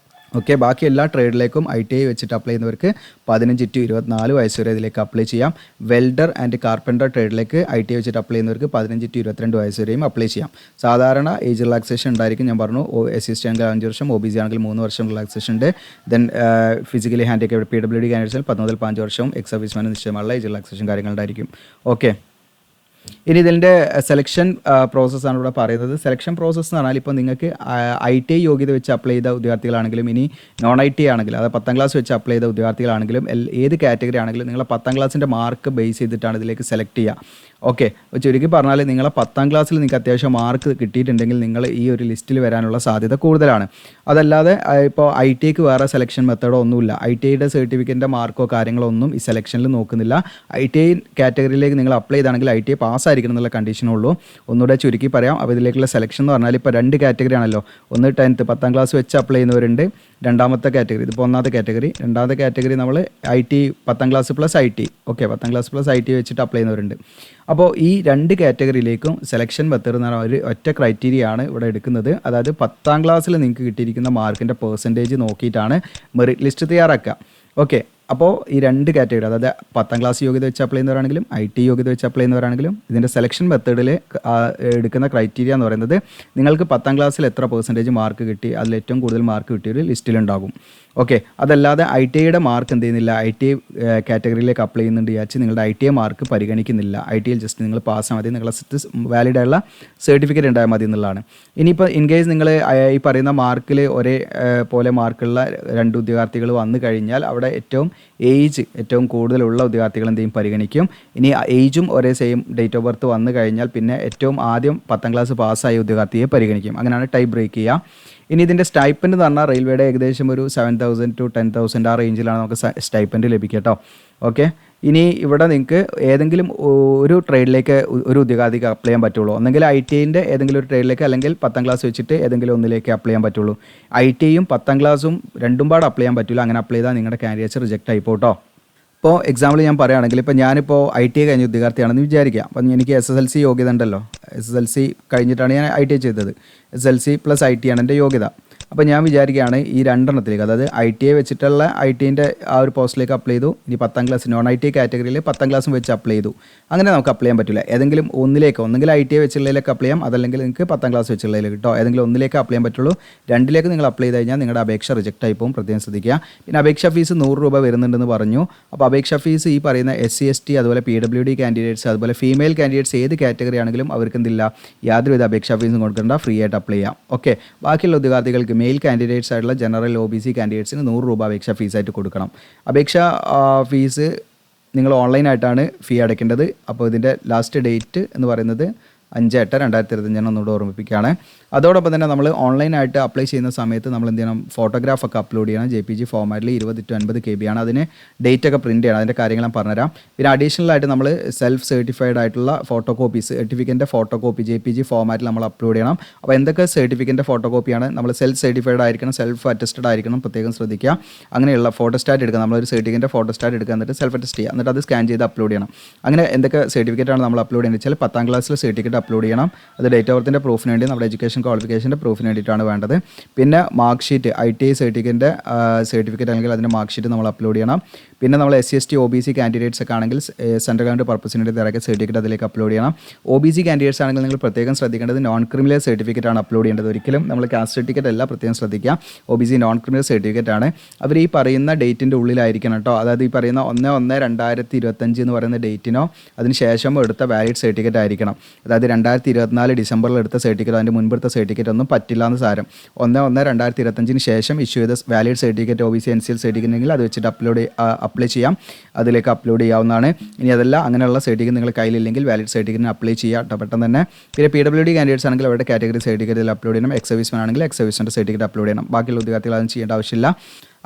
ഓക്കെ, ബാക്കി എല്ലാ ട്രേഡിലേക്കും ITI വെച്ചിട്ട് അപ്ലൈ ചെയ്യുന്നവർക്ക് 15 to 24 വയസ്സ് വരെ ഇതിലേക്ക് അപ്ലൈ ചെയ്യാം. വെൽഡർ ആൻഡ് കാർപ്പൻറ്റർ ട്രേഡിലേക്ക് ITI വെച്ചിട്ട് അപ്ലൈ ചെയ്യുന്നവർക്ക് 15 to 22 വയസ്സ് വരെയും അപ്ലൈ ചെയ്യാം. സാധാരണ ഏജ് റിലാക്സേഷൻ ഉണ്ടായിരിക്കും. ഞാൻ പറഞ്ഞു, SC/ST ആണെങ്കിൽ 5 വർഷം, OBC ആണെങ്കിൽ 3 വർഷം റിലാക്സേഷൻ ഉണ്ട്. ദെൻ ഫിസിക്കലി ഹാൻഡിക്കാപ്ഡ് PWD കാൻഡിഡേറ്റ്സിൽ 10 മുതൽ 15 വർഷവും എക്സ് സർവീസ്മാന് നിശ്ചയമുള്ള ഏജ് റിലാക്സേഷൻ കാര്യങ്ങളുണ്ടായിരിക്കും. ഓക്കെ, ഇനി ഇതിൻ്റെ സെലക്ഷൻ പ്രോസസ്സാണ് ഇവിടെ പറയുന്നത്. സെലക്ഷൻ പ്രോസസ്സ് എന്ന് പറഞ്ഞാൽ ഇപ്പോൾ നിങ്ങൾക്ക് ITI യോഗ്യത വെച്ച് അപ്ലൈ ചെയ്ത ഉദ്യോഗാർത്ഥികളാണെങ്കിലും ഇനി നോൺ ITI ആണെങ്കിലും, അതായത് 10ാം ക്ലാസ് വെച്ച് അപ്ലൈ ചെയ്ത ഉദ്യോഗാർത്ഥികളാണെങ്കിലും ഏത് കാറ്റഗറി ആണെങ്കിലും നിങ്ങളെ 10ാം ക്ലാസ്സിൻ്റെ മാർക്ക് ബേസ് ചെയ്തിട്ടാണ് ഇതിലേക്ക് സെലക്ട് ചെയ്യുക. ഓക്കെ, ചുരുക്കി പറഞ്ഞാൽ നിങ്ങളെ 10ാം ക്ലാസ്സിൽ നിങ്ങൾക്ക് അത്യാവശ്യം മാർക്ക് കിട്ടിയിട്ടുണ്ടെങ്കിൽ നിങ്ങൾ ഈ ഒരു ലിസ്റ്റിൽ വരാനുള്ള സാധ്യത കൂടുതലാണ്. അതല്ലാതെ ഇപ്പോൾ ITIക്ക് വേറെ സെലക്ഷൻ മെത്തേഡോ ഒന്നുമില്ല. ITIയുടെ സർട്ടിഫിക്കറ്റിൻ്റെ മാർക്കോ കാര്യങ്ങളോ ഒന്നും ഈ സെലക്ഷനിൽ നോക്കുന്നില്ല. ITI കാറ്റഗറിയിലേക്ക് നിങ്ങൾ അപ്ലൈ ചെയ്താണെങ്കിൽ ITI പാസ്സായിരിക്കണം എന്നുള്ള കണ്ടീഷനുള്ളൂ. ഒന്നുകൂടെ ചുരുക്കി പറയാം. അപ്പോൾ ഇതിലേക്കുള്ള സെലക്ഷൻ എന്ന് പറഞ്ഞാൽ ഇപ്പോൾ 2 കാറ്റഗറി ആണല്ലോ. ഒന്ന് 10ാം ക്ലാസ് വെച്ച് അപ്ലൈ ചെയ്യുന്നവരുണ്ട്. രണ്ടാമത്തെ കാറ്റഗറി, ഇതിപ്പോൾ ഒന്നാമത്തെ കാറ്റഗറി. രണ്ടാമത്തെ കാറ്റഗറി നമ്മൾ ITI 10ാം class plus ITI. Okay, 10ാം class plus ITI വെച്ചിട്ട് അപ്ലൈ ചെയ്യുന്നവരുണ്ട്. അപ്പോൾ ഈ 2 കാറ്റഗറിയിലേക്കും സെലക്ഷൻ മെത്തേഡ് എന്ന് പറഞ്ഞാൽ ഒരു ഒറ്റ ക്രൈറ്റീരിയ ആണ് ഇവിടെ എടുക്കുന്നത്. അതായത് 10ാം ക്ലാസ്സിൽ നിങ്ങൾക്ക് കിട്ടിയിരിക്കുന്ന മാർക്കിൻ്റെ പെർസെൻറ്റേജ് നോക്കിയിട്ടാണ് മെറിറ്റ് ലിസ്റ്റ് തയ്യാറാക്കുക. ഓക്കെ, അപ്പോൾ ഈ 2 കാറ്റഗറി, അതായത് 10ാം ക്ലാസ് യോഗ്യത വെച്ച് അപ്ലൈ ചെയ്യുന്നവരാണെങ്കിലും ITI യോഗ്യത വെച്ച് അപ്ലൈ ചെയ്യുന്നവരാണെങ്കിലും ഇതിൻ്റെ സെലക്ഷൻ മെത്തേഡിൽ എടുക്കുന്ന ക്രൈറ്റീരിയ എന്ന് പറയുന്നത് നിങ്ങൾക്ക് 10ാം ക്ലാസ്സിൽ എത്ര പെർസെൻറ്റേജ് മാർക്ക് കിട്ടി, അതിൽ ഏറ്റവും കൂടുതൽ മാർക്ക് കിട്ടിയൊരു ലിസ്റ്റിലുണ്ടാകും. ഓക്കെ, അതല്ലാതെ ITIയുടെ മാർക്ക് എന്ത് ചെയ്യുന്നില്ല, ITI കാറ്റഗറിയിലേക്ക് അപ്ലൈ ചെയ്യുന്നുണ്ട് വിചാരിച്ച് നിങ്ങളുടെ ITI മാർക്ക് പരിഗണിക്കുന്നില്ല. ITIയിൽ ജസ്റ്റ് നിങ്ങൾ പാസ്സാൽ മതി, നിങ്ങളുടെ വാലിഡ് ആയുള്ള സർട്ടിഫിക്കറ്റ് ഉണ്ടായാൽ മതി എന്നുള്ളതാണ്. ഇനിയിപ്പോൾ ഇൻ കേസ് നിങ്ങൾ ഈ പറയുന്ന മാർക്കിൽ ഒരേ പോലെ മാർക്കുള്ള 2 ഉദ്യോഗാർത്ഥികൾ വന്നു കഴിഞ്ഞാൽ അവിടെ ഏറ്റവും കൂടുതലുള്ള ഉദ്യോഗാർത്ഥികൾ എന്തെയും പരിഗണിക്കും. ഇനി ഏജും ഒരേ സെയിം ഡേറ്റ് ഓഫ് ബർത്ത് വന്നു കഴിഞ്ഞാൽ പിന്നെ ഏറ്റവും ആദ്യം 10ാം ക്ലാസ് പാസ്സായ ഉദ്യോഗാർത്ഥിയെ പരിഗണിക്കും. അങ്ങനെയാണ് ടൈ ബ്രേക്ക് ചെയ്യുക. ഇനി ഇതിൻ്റെ സ്റ്റൈപ്പൻഡ് എന്ന് പറഞ്ഞാൽ റെയിൽവേയുടെ ഏകദേശം ഒരു 7,000 to 10,000 ആ റേഞ്ചിലാണ് നമുക്ക് സ്റ്റൈപ്പൻഡ് ലഭിക്കുക കേട്ടോ. ഓക്കെ, ഇനി ഇവിടെ നിങ്ങൾക്ക് ഏതെങ്കിലും ഒരു ട്രേഡിലേക്ക് ഒരു ഉദ്യോഗാർത്ഥിക്ക് അപ്ലൈ ചെയ്യാൻ പറ്റുള്ളൂ. ഒന്നെങ്കിൽ ITIൻ്റെ ഏതെങ്കിലും ഒരു ട്രേഡിലേക്ക്, അല്ലെങ്കിൽ 10ാം ക്ലാസ് വെച്ചിട്ട് ഏതെങ്കിലും ഒന്നിലേക്ക് അപ്ലൈ ചെയ്യാൻ പറ്റുള്ളൂ. ITIയും 10ാം ക്ലാസ്സും രണ്ടും പാടെ അപ്ലൈ ചെയ്യാൻ പറ്റില്ല. അങ്ങനെ അപ്ലൈ ചെയ്താൽ നിങ്ങളുടെ കാൻഡിഡേറ്റ്സ് റിജക്റ്റ് ആയിപ്പോട്ടോ. ഇപ്പോൾ എക്സാമ്പിൾ ഞാൻ പറയുകയാണെങ്കിൽ ഇപ്പോൾ ഞാനിപ്പോൾ ITI കഴിഞ്ഞ ഉദ്യോഗാർത്ഥിയാണെന്ന് വിചാരിക്കുക. അപ്പം എനിക്ക് SSLC യോഗ്യത ഉണ്ടല്ലോ. SSLC കഴിഞ്ഞിട്ടാണ് ഞാൻ ITI ചെയ്തത്. SSLC പ്ലസ് IT ആണ് എൻ്റെ യോഗ്യത. അപ്പോൾ ഞാൻ വിചാരിക്കുകയാണ് ഈ രണ്ടെണ്ണത്തിലേക്ക്, അതായത് ITI വെച്ചിട്ടുള്ള ITൻ്റെ ആ ഒരു പോസ്റ്റിലേക്ക് അപ്ലൈ ചെയ്തു. ഇനി 10ാം ക്ലാസ് നോൺ ITI കാറ്റഗറിയിൽ 10ാം ക്ലാസ്സും വെച്ച് അപ്ലൈ ചെയ്തു. അങ്ങനെ നമുക്ക് അപ്ലൈ ചെയ്യാൻ പറ്റില്ല. ഏതെങ്കിലും ഒന്നിലേക്ക്, ഒന്നുകിൽ ITI വെച്ചുള്ളതിലേക്ക് അപ്ലൈ ചെയ്യാം, അതല്ലെങ്കിൽ നിങ്ങൾക്ക് 10ാം ക്ലാസ് വെച്ചുള്ളതിലേക്ക് കേട്ടോ. ഏതെങ്കിലും ഒന്നിലേക്ക് അപ്ലൈ ചെയ്യാൻ പറ്റുള്ളൂ. രണ്ടിലേക്ക് നിങ്ങൾ അപ്ലൈ ചെയ്ത് കഴിഞ്ഞാൽ നിങ്ങളുടെ അപേക്ഷ റിജക്റ്റ് ആയി പോകും. പ്രത്യേകം ശ്രദ്ധിക്കുക. പിന്നെ അപേക്ഷാ ഫീസ് 100 രൂപ വരുന്നുണ്ടെന്ന് പറഞ്ഞു. അപ്പോൾ അപേക്ഷാ ഫീസ് ഈ പറയുന്ന SC ST അതുപോലെ PWD കാൻഡിഡേറ്റ്സ് അതുപോലെ ഫീമെയിൽ കാൻഡിഡേറ്റ്സ് ഏത് കാറ്റഗറി ആണെങ്കിലും അവർക്ക് എന്തില്ല, യാതൊരുവിധ അപേക്ഷാ ഫീസും കൊടുക്കേണ്ട, ഫ്രീ ആയിട്ട് അപ്ലൈ ചെയ്യാം. ഓക്കെ. ബാക്കിയുള്ള ഉദ്യോഗാർത്ഥികൾക്ക് മെയിൽ കാൻഡിഡേറ്റ്സ് ആയിട്ടുള്ള ജനറൽ OBC കാൻഡിഡേറ്റ്സിന് 100 രൂപ അപേക്ഷാ ഫീസായിട്ട് കൊടുക്കണം. അപേക്ഷാ ഫീസ് നിങ്ങൾ ഓൺലൈനായിട്ടാണ് ഫീ അടയ്ക്കേണ്ടത്. അപ്പോൾ ഇതിൻ്റെ ലാസ്റ്റ് ഡേറ്റ് എന്ന് പറയുന്നത് 5/8/2025 ഒന്നുകൂടെ ഓർമ്മിപ്പിക്കുകയാണ്. അതോടൊപ്പം തന്നെ നമ്മൾ ഓൺലൈനായിട്ട് അപ്ലൈ ചെയ്യുന്ന സമയത്ത് നമ്മൾ എന്ത് ചെയ്യണം, ഫോട്ടോഗ്രാഫൊക്കെ അപ്ലോഡ് ചെയ്യണം. JPG ഫോർമാറ്റിൽ 20 to 50 KB ആണ്. അതിന് ഡേറ്റ് ഒക്കെ പ്രിൻറ്റ് ചെയ്യണം. അതിൻ്റെ കാര്യങ്ങൾ ഞാൻ പറഞ്ഞുതരാം. പിന്നെ അഡീഷണൽ ആയിട്ട് നമ്മൾ സെൽഫ് സർട്ടിഫൈഡ് ആയിട്ടുള്ള ഫോട്ടോ കോപ്പി, സർട്ടിഫിക്കറ്റിൻ്റെ ഫോട്ടോ കോപ്പി JPG ഫോർമാറ്റിൽ നമ്മൾ അപ്ലോഡ് ചെയ്യണം. അപ്പോൾ എന്തൊക്കെ സർട്ടിഫിക്കറ്റിൻ്റെ ഫോട്ടോ കോപ്പിയാണ്, നമ്മൾ സെൽഫ് സർട്ടിഫൈഡ് ആയിരിക്കണം, സെൽഫ് അറ്റസ്റ്റഡ് ആയിരിക്കണം, പ്രത്യേകം ശ്രദ്ധിക്കുക. അങ്ങനെയുള്ള ഫോട്ടോസ്റ്റാറ്റ് എടുക്കുക. നമ്മളൊരു സർട്ടിഫിക്കറ്റിൻ്റെ ഫോട്ടോസ്റ്റാറ്റ് എടുക്കുക, എന്നിട്ട് സെൽഫ് അറ്റസ്റ്റ് ചെയ്യുക, എന്നിട്ട് അത് സ്കാൻ ചെയ്ത് അപ്ലോഡ് ചെയ്യണം. അങ്ങനെ എന്തൊക്കെ സർട്ടിഫിക്കറ്റാണ് നമ്മൾ അപ്ലോഡ് ചെയ്യുന്നത് വെച്ചാൽ 10ാം ക്ലാസ്സിൽ സർട്ടിഫിക്കറ്റ് അപ്ലോഡ് ചെയ്യണം. അത് ഡേറ്റ് ഓഫ് ബർത്തിൻ്റെ പ്രൂഫിന് വേണ്ടി, നമ്മുടെ എഡ്യൂക്കേഷൻ ക്വാളിഫിക്കേഷൻ്റെ പ്രൂഫിന് വേണ്ടിയിട്ടാണ് വേണ്ടത്. പിന്നെ മാർക്ക് ഷീറ്റ്, ITI സർട്ടിഫിക്കറ്റിൻ്റെ സർട്ടിഫിക്കറ്റ് അല്ലെങ്കിൽ അതിൻ്റെ മാർക്ക് ഷീറ്റ് നമ്മൾ അപ്ലോഡ് ചെയ്യണം. പിന്നെ നമ്മൾ SC ST OBC കാൻഡിഡേറ്റ്സ് ഒക്കെ ആണെങ്കിൽ സെൻട്രൽ ഗവൺമെൻറ് പർപ്പസിന് വേണ്ടി തയ്യാറാക്കിയ സർട്ടിഫിക്കറ്റ് അതിലേക്ക് അപ്ലോഡ് ചെയ്യണം. OBC കാൻഡിഡേറ്റ്സ് ആണെങ്കിൽ നിങ്ങൾ പ്രത്യേകം ശ്രദ്ധിക്കേണ്ടത് നോൺ ക്രിമിനൽ സർട്ടിഫിക്കറ്റ് ആണ് അപ്ലോഡ് ചെയ്യേണ്ടത്. ഒരിക്കലും നമ്മൾ കാസ്റ്റ് സർട്ടിഫിക്കറ്റ് അല്ല, പ്രത്യേകം ശ്രദ്ധിക്കുക. OBC നോൺ ക്രിമിനൽ സർട്ടിഫിക്കറ്റ് ആണ്. അവർ ഈ പറയുന്ന ഡേറ്റിൻ്റെ ഉള്ളിലായിരിക്കണം കേട്ടോ. അതായത് ഈ പറയുന്ന 1/1/2025 എന്ന് പറയുന്ന ഡേറ്റിനോ അതിന് ശേഷമോ എടുത്ത വാലിഡ് സർട്ടിഫിക്കറ്റ് ആയിരിക്കണം. അതായത് 2024 ഡിസംബറിൽ എടുത്ത സർട്ടിഫിക്കറ്റ്, അതിൻ്റെ മുൻപെടുത്ത സർട്ടിഫിക്കറ്റ് ഒന്നും പറ്റില്ല എന്ന് സാരം. 1/1/2025 ശേഷം ഇഷ്യൂ ചെയ്ത valid certificate OBC NCL certificate ഉണ്ടെങ്കിൽ അത് വെച്ചിട്ട് അപ്ലൈ ചെയ്യാം, അതിലേക്ക് അപ്ലോഡ് ചെയ്യാവുന്നതാണ്. ഇനി അതല്ല, അങ്ങനെയുള്ള സർട്ടിഫിക്കറ്റ് നിങ്ങൾ കയ്യിലില്ലെങ്കിൽ വാലിഡ് സർട്ടിഫിക്കറ്റിന് അപ്ലൈ ചെയ്യുക പെട്ടെന്ന് തന്നെ. പിന്നെ PWD കാൻഡിഡേറ്റ്സ് ആണെങ്കിൽ അവരുടെ കാറ്റഗറി സർട്ടിഫിക്കറ്റിൽ അപ്ലോഡ് ചെയ്യണം. എക്സ് സർവീസ്മാൻ ആണെങ്കിൽ എക്സ് സർവീസിൻ്റെ സർട്ടിഫിക്കറ്റ് അപ്ലോഡ് ചെയ്യണം. ബാക്കിയുള്ള ഉദ്യോഗാർത്ഥികൾ അതൊന്നും ചെയ്യേണ്ട ആവശ്യമില്ല.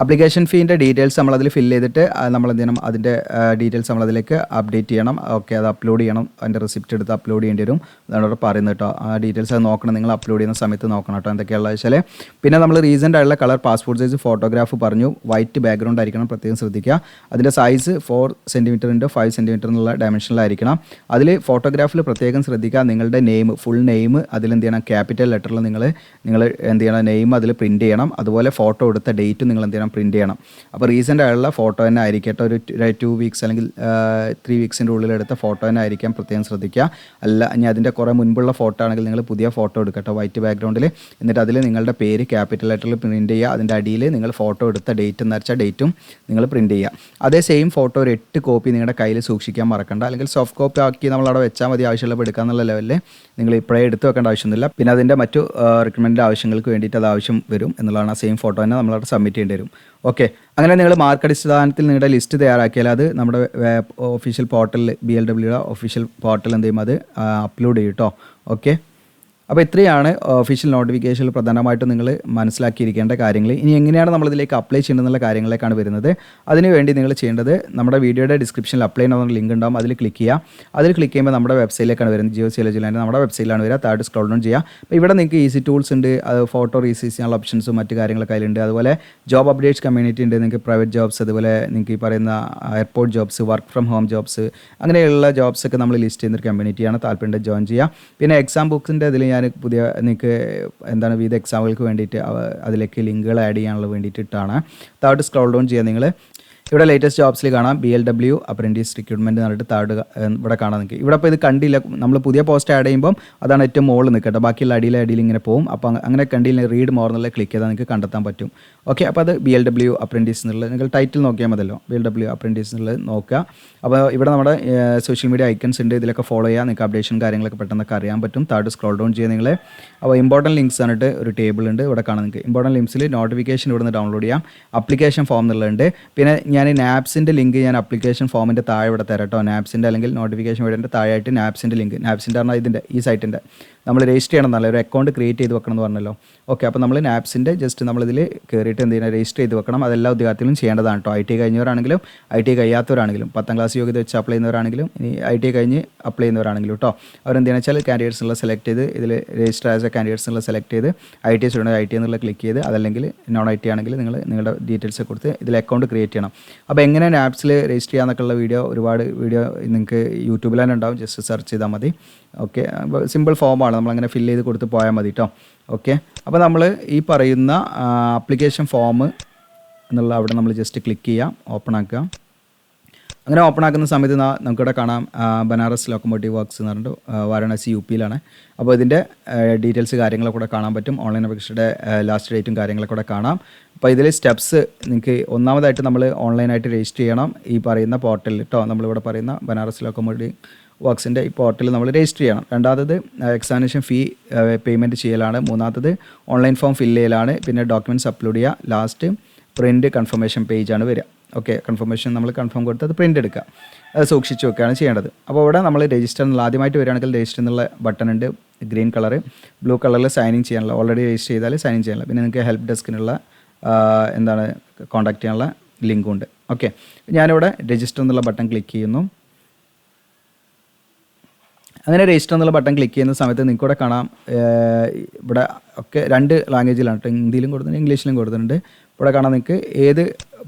അപ്ലിക്കേഷൻ ഫീൻ്റെ ഡീറ്റെയിൽസ് നമ്മളതിൽ ഫില്ല് ചെയ്തിട്ട് നമ്മൾ എന്ത് ചെയ്യണം, അതിൻ്റെ ഡീറ്റെയിൽസ് നമ്മളതിലേക്ക് അപ്ഡേറ്റ് ചെയ്യണം. ഓക്കെ, അത് അപ്ലോഡ് ചെയ്യണം. അതിൻ്റെ റെസിപ്റ്റ് എടുത്ത് അപ്ലോഡ് ചെയ്യേണ്ടി വരും. അതാണ് അവിടെ പറയുന്നത് കേട്ടോ. ആ ഡീറ്റെയിൽസ് അത് നോക്കണം, നിങ്ങൾ അപ്ലോഡ് ചെയ്യുന്ന സമയത്ത് നോക്കണം കേട്ടോ എന്തൊക്കെയുള്ളത് വെച്ചാൽ. പിന്നെ നമ്മൾ റീസെൻ്റ് ആയിട്ടുള്ള കളർ പാസ്പോർട്ട് സൈസ് ഫോട്ടോഗ്രാഫ് പറഞ്ഞു, വൈറ്റ് ബാക്ക്ഗ്രൗണ്ട് ആയിരിക്കണം, പ്രത്യേകം ശ്രദ്ധിക്കുക. അതിൻ്റെ സൈസ് 4 cm × 5 cm എന്നുള്ള ഡയമെൻഷനിലായിരിക്കണം. അതിൽ ഫോട്ടോഗ്രാഫിൽ പ്രത്യേകം ശ്രദ്ധിക്കുക, നിങ്ങളുടെ നെയിം, ഫുൾ നെയിം അതിലെന്ത് ചെയ്യണം, ക്യാപിറ്റൽ ലെറ്ററിൽ നിങ്ങൾ എന്ത് ചെയ്യണം, നെയിം അതിൽ പ്രിൻറ്റ് ചെയ്യണം. അതുപോലെ ഫോട്ടോ എടുത്ത ഡേറ്റ് നിങ്ങൾ എന്ത് ചെയ്യണം, പ്രിൻറ്റ് ചെയ്യണം. അപ്പോൾ റീസെൻ്റ് ആയുള്ള ഫോട്ടോ തന്നെ ആയിരിക്കട്ടെ, ഒരു 2 weeks അല്ലെങ്കിൽ 3 weeksൻ്റെ ഉള്ളിൽ എടുത്ത ഫോട്ടോ തന്നെ ആയിരിക്കാം, പ്രത്യേകം ശ്രദ്ധിക്കുക. അല്ല ഇനി അതിൻ്റെ കുറേ മുൻപുള്ള ഫോട്ടോ ആണെങ്കിൽ നിങ്ങൾ പുതിയ ഫോട്ടോ എടുക്കട്ടെ വൈറ്റ് ബാക്ക്ഗ്രൗണ്ടിൽ. എന്നിട്ട് അതിൽ നിങ്ങളുടെ പേര് ക്യാപിറ്റൽ ലെറ്ററിൽ പ്രിൻറ്റ് ചെയ്യുക. അതിൻ്റെ അടിയിൽ നിങ്ങൾ ഫോട്ടോ എടുത്ത ഡേറ്റ് എന്ന് വെച്ചാൽ ഡേറ്റും നിങ്ങൾ പ്രിൻറ്റ് ചെയ്യുക. അതേ സെയിം ഫോട്ടോ ഒരു 8 കോപ്പി നിങ്ങളുടെ കയ്യിൽ സൂക്ഷിക്കാൻ മറക്കണ്ട. അല്ലെങ്കിൽ സോഫ്റ്റ് കോപ്പി ആക്കി നമ്മളവിടെ വെച്ചാൽ മതി, ആവശ്യമുള്ള എടുക്കാന്നുള്ള ലെവലിൽ നിങ്ങൾ ഇപ്പോഴേ എടുത്ത് വെക്കേണ്ട ആവശ്യമൊന്നുമില്ല. പിന്നെ അതിൻ്റെ മറ്റു റിക്രൂട്ട്മെൻറ്റ് ആവശ്യങ്ങൾക്ക് വേണ്ടിയിട്ട് അത് ആവശ്യം വരും എന്നുള്ളതാണ്. ആ സെയിം ഫോട്ടോ തന്നെ നമ്മളവിടെ സബ്മിറ്റ് ചെയ്യേണ്ടി വരും. ഓക്കെ, അങ്ങനെ നിങ്ങൾ മാർക്ക് അടിസ്ഥാനത്തിൽ നിങ്ങളുടെ ലിസ്റ്റ് തയ്യാറാക്കിയാൽ അത് നമ്മുടെ ഒഫീഷ്യൽ പോർട്ടലിൽ BLW ഒഫീഷ്യൽ പോർട്ടൽ എന്ത് ചെയ്യും, അത് അപ്ലോഡ് ചെയ്യും കേട്ടോ. ഓക്കെ, അപ്പോൾ ഇത്രയാണ് ഒഫീഷ്യൽ നോട്ടിഫിക്കേഷനിൽ പ്രധാനമായിട്ടും നിങ്ങൾ മനസ്സിലാക്കിയിരിക്കേണ്ട കാര്യങ്ങൾ. ഇനി എങ്ങനെയാണ് നമ്മളിതിലേക്ക് അപ്ലൈ ചെയ്യേണ്ടതെന്നുള്ള കാര്യങ്ങളിലേക്കാണ് വരുന്നത്. അതിനുവേണ്ടി നിങ്ങൾ ചെയ്യേണ്ടത്, നമ്മുടെ വീഡിയോയുടെ ഡിസ്ക്രിപ്ഷനിൽ അപ്ലൈ ചെയ്യുന്ന ലിങ്ക് ഉണ്ടാകും, അതിൽ ക്ലിക്ക് ചെയ്യുക. അതിൽ ക്ലിക്ക് ചെയ്യുമ്പോൾ നമ്മുടെ വെബ്സൈറ്റിലേക്കാണ് വരുന്നത്. GeoCLGland നമ്മുടെ വെബ്സൈറ്റിലാണ് വരിക. താഴെ സ്ക്രോൾ ഡൗൺ ചെയ്യുക. അപ്പോൾ ഇവിടെ നിങ്ങൾക്ക് ഈസി ടൂൾസ് ഉണ്ട്, അത് ഫോട്ടോ റീസൈസ് ചെയ്യാനുള്ള ഓപ്ഷൻസും മറ്റു കാര്യങ്ങളൊക്കെ അതിലുണ്ട്. അതുപോലെ ജോബ് അപ്ഡേറ്റ്സ് കമ്മ്യൂണിറ്റി ഉണ്ട്, നിങ്ങൾക്ക് പ്രൈവറ്റ് ജോബ്സ്, അതുപോലെ നിങ്ങൾക്ക് ഈ പറയുന്ന airport jobs, work from home jobs, അങ്ങനെയുള്ള ജോബ്സൊക്കെ നമ്മൾ ലിസ്റ്റ് ചെയ്യുന്നൊരു കമ്മ്യൂണിറ്റിയാണ്. താല്പര്യം ജോയിൻ ചെയ്യുക. പിന്നെ എക്സാം ബുക്സിൻ്റെ അതിൽ ഞാൻ പുതിയ നിങ്ങൾക്ക് എന്താണ് വിവിധ എക്സാമുകൾക്ക് വേണ്ടിയിട്ട് അതിലേക്ക് ലിങ്കുകൾ ആഡ് ചെയ്യാനുള്ള വേണ്ടിയിട്ടാണ്. താഴോട്ട് സ്ക്രോൾ ഡൗൺ ചെയ്യുക. നിങ്ങൾ ഇവിടെ ലേറ്റസ്റ്റ് ജോബ്സിൽ കാണാം BLW അപ്രൻറ്റീസ് റിക്രൂട്ട്മെൻറ്റ് എന്ന് പറഞ്ഞിട്ട് താഴെ ഇവിടെ കാണാൻ നിൽക്കുക. ഇവിടെ ഇപ്പോൾ ഇത് കണ്ടില്ല, നമ്മൾ പുതിയ പോസ്റ്റ് ആഡ് ചെയ്യുമ്പം അതാണ് ഏറ്റവും മുകളിൽ നിൽക്കട്ടെ, ബാക്കിയുള്ള അടിയിൽ ഇങ്ങനെ പോകും. അപ്പോൾ അങ്ങനെ കണ്ടില്ല, റീഡ് മോർ എന്നുള്ള ക്ലിക്ക് ചെയ്താൽ നിങ്ങൾക്ക് കണ്ടെത്താൻ പറ്റും. ഓക്കെ, അപ്പോൾ അത് BLW അപ്രൻറ്റീസ് എന്നുള്ളത് നിങ്ങൾ ടൈറ്റിൽ നോക്കിയാൽ മതിയല്ലോ, BLW അപ്രൻറ്റീസ് എന്നുള്ളത് നോക്കുക. അപ്പോൾ ഇവിടെ നമ്മുടെ സോഷ്യൽ മീഡിയ ഐക്കൺസ് ഉണ്ട്, ഇതിലൊക്കെ ഫോളോ ചെയ്യുക, നിങ്ങൾക്ക് അപ്ഡേഷൻ കാര്യങ്ങളൊക്കെ പെട്ടെന്നൊക്കെ അറിയാൻ പറ്റും. താഴെ സ്ക്രോൾ ഡൗൺ ചെയ്യുക നിങ്ങൾ. അപ്പോൾ ഇമ്പോർട്ടൻറ്റ് ലിങ്ക്സ് പറഞ്ഞിട്ട് ഒരു ടേബിൾ ഉണ്ട്, ഇവിടെ കാണാൻ നിങ്ങൾക്ക്. ഇമ്പോർട്ടൻറ്റ് ലിങ്ക്സിൽ നോട്ടിഫിക്കേഷൻ ഇവിടെ നിന്ന് ഡൗൺലോഡ് ചെയ്യാം, അപ്ലിക്കേഷൻ ഫോം എന്നുള്ളതുണ്ട്. പിന്നെ ഞാൻ നാപ്സിൻ്റെ ലിങ്ക് ഞാൻ അപ്ലിക്കേഷൻ ഫോമിൻ്റെ താഴെ ഇവിടെ തരാം കേട്ടോ. നാപ്സിൻ്റെ അല്ലെങ്കിൽ നോട്ടിഫിക്കേഷൻ വീഡിയോൻ്റെ താഴെയായിട്ട് നാപ്സിൻ്റെ ലിങ്ക്, നാപ്സിൻ്റെ പറഞ്ഞാൽ ഇതിൻ്റെ ഈ സൈറ്റിൻ്റെ നമ്മൾ രജിസ്റ്റർ ചെയ്യണം എന്നല്ല, ഒരു അക്കൗണ്ട് ക്രിയേറ്റ് ചെയ്ത് വെക്കണം എന്ന് പറഞ്ഞല്ലോ. ഓക്കെ, അപ്പോൾ നമ്മൾ നാപ്സിൻ്റെ ജസ്റ്റ് നമ്മളിതിൽ കയറിയിട്ട് എന്ത് ചെയ്യണം, രജിസ്റ്റർ ചെയ്ത് വെക്കണം. അതെല്ലാ ഉദ്യോഗാർത്ഥികളും ചെയ്യേണ്ടതാണ് കേട്ടോ. ITI കഴിഞ്ഞവരാണെങ്കിലും ITI കഴിയാത്തവരാണെങ്കിലും 10ാം ക്ലാസ് യോഗ്യത വെച്ച് അപ്ലൈ ചെയ്യുന്നവരാണെങ്കിലും ഇനി ITI കഴിഞ്ഞ് അപ്ലൈ ചെയ്യുന്നവരാണെങ്കിലും കേട്ടോ. അവരെന്താണെന്ന് വെച്ചാൽ കാൻഡിഡേറ്റ്സിനുള്ള സെലക്ട് ചെയ്ത് ഇതിൽ രജിസ്റ്റർ ആയ കാൻഡിഡേറ്റ്സിനുള്ള സെലക്ട് ചെയ്ത് ITI സ്റ്റുഡൻറ്റ് ITI എന്നുള്ള ക്ലിക്ക് ചെയ്ത്, അതല്ലെങ്കിൽ നോൺ ITI ആണെങ്കിൽ നിങ്ങൾ നിങ്ങളുടെ ഡീറ്റെയിൽസ് കൊടുത്ത് ഇതിൽ അക്കൗണ്ട് ക്രിയേറ്റ് ചെയ്യണം. അപ്പോൾ എങ്ങനെയാണ് ആപ്സിൽ രജിസ്റ്റർ ചെയ്യാന്നൊക്കെയുള്ള വീഡിയോ നിങ്ങൾക്ക് യൂട്യൂബിൽ തന്നെ ഉണ്ടാവും, ജസ്റ്റ് സെർച്ച് ചെയ്താൽ മതി. ഓക്കെ, സിമ്പിൾ ഫോമാണ്, നമ്മളങ്ങനെ ഫില്ല് ചെയ്ത് കൊടുത്ത് പോയാൽ മതി കേട്ടോ. ഓക്കെ, അപ്പോൾ നമ്മൾ ഈ പറയുന്ന ആപ്ലിക്കേഷൻ ഫോം എന്നുള്ള അവിടെ നമ്മൾ ജസ്റ്റ് ക്ലിക്ക് ചെയ്യാം, ഓപ്പൺ ആക്കുക. അങ്ങനെ ഓപ്പൺ ആക്കുന്ന സമയത്ത് നമുക്കിവിടെ കാണാം ബനാറസ് ലോക്കോമോട്ടീവ് വർക്ക്സ് എന്ന് പറഞ്ഞിട്ട് വാരണാസി UP യിലാണ്. അപ്പോൾ ഇതിൻ്റെ ഡീറ്റെയിൽസ് കാര്യങ്ങളൊക്കെ കൂടെ കാണാൻ പറ്റും. ഓൺലൈൻ അപേക്ഷയുടെ ലാസ്റ്റ് ഡേറ്റും കാര്യങ്ങളൊക്കെ കൂടെ കാണാം. അപ്പോൾ ഇതിൽ സ്റ്റെപ്സ് നിങ്ങൾക്ക് ഒന്നാമതായിട്ട് നമ്മൾ ഓൺലൈനായിട്ട് രജിസ്റ്റർ ചെയ്യണം ഈ പറയുന്ന പോർട്ടലിൽ കേട്ടോ. നമ്മളിവിടെ പറയുന്ന ബനാറസ് ലോക്കോമോട്ടീവ് വർക്ക്സിൻ്റെ ഈ പോർട്ടലിൽ നമ്മൾ രജിസ്റ്റർ ചെയ്യണം. രണ്ടാമത് എക്സാമിനേഷൻ ഫീ പേയ്മെൻറ്റ് ചെയ്യലാണ്. മൂന്നാമത്തത് ഓൺലൈൻ ഫോം ഫില്ല് ചെയ്യലാണ്. പിന്നെ ഡോക്യുമെൻറ്റ്സ് അപ്ലോഡ് ചെയ്യുക. ലാസ്റ്റ് പ്രിൻറ്റ് കൺഫർമേഷൻ പേജാണ് വരിക. ഓക്കെ, കൺഫർമേഷൻ നമ്മൾ കൺഫേം കൊടുത്ത് അത് പ്രിൻ്റ് എടുക്കുക, അത് സൂക്ഷിച്ച് വെക്കുകയാണ് ചെയ്യേണ്ടത്. അപ്പോൾ ഇവിടെ നമ്മൾ രജിസ്റ്റർ എന്നുള്ള ആദ്യമായിട്ട് വരികയാണെങ്കിൽ രജിസ്റ്റർ എന്നുള്ള ബട്ടൺ ഉണ്ട്, ഗ്രീൻ കളർ. ബ്ലൂ കളറിൽ സൈനിങ് ചെയ്യാനുള്ള, ഓൾറെഡി രജിസ്റ്റർ ചെയ്താൽ സൈനിങ് ചെയ്യാനുള്ള. പിന്നെ നിങ്ങൾക്ക് ഹെൽപ്പ് ഡെസ്കിനുള്ള കോൺടാക്ട് ചെയ്യാനുള്ള ലിങ്കും ഉണ്ട്. ഓക്കെ, ഞാനിവിടെ രജിസ്റ്റർ എന്നുള്ള ബട്ടൺ ക്ലിക്ക് ചെയ്യുന്നു. അങ്ങനെ രജിസ്റ്റർ എന്നുള്ള ബട്ടൺ ക്ലിക്ക് ചെയ്യുന്ന സമയത്ത് നിങ്ങൾക്ക് ഇവിടെ കാണാം ഇവിടെ ഒക്കെ 2 ലാംഗ്വേജിലാണ് കേട്ടോ, ഹിന്ദിയിലും കൊടുത്തിട്ടുണ്ട്, ഇംഗ്ലീഷിലും കൊടുത്തിട്ടുണ്ട്. ഇവിടെ കാണാം നിങ്ങൾക്ക് ഏത്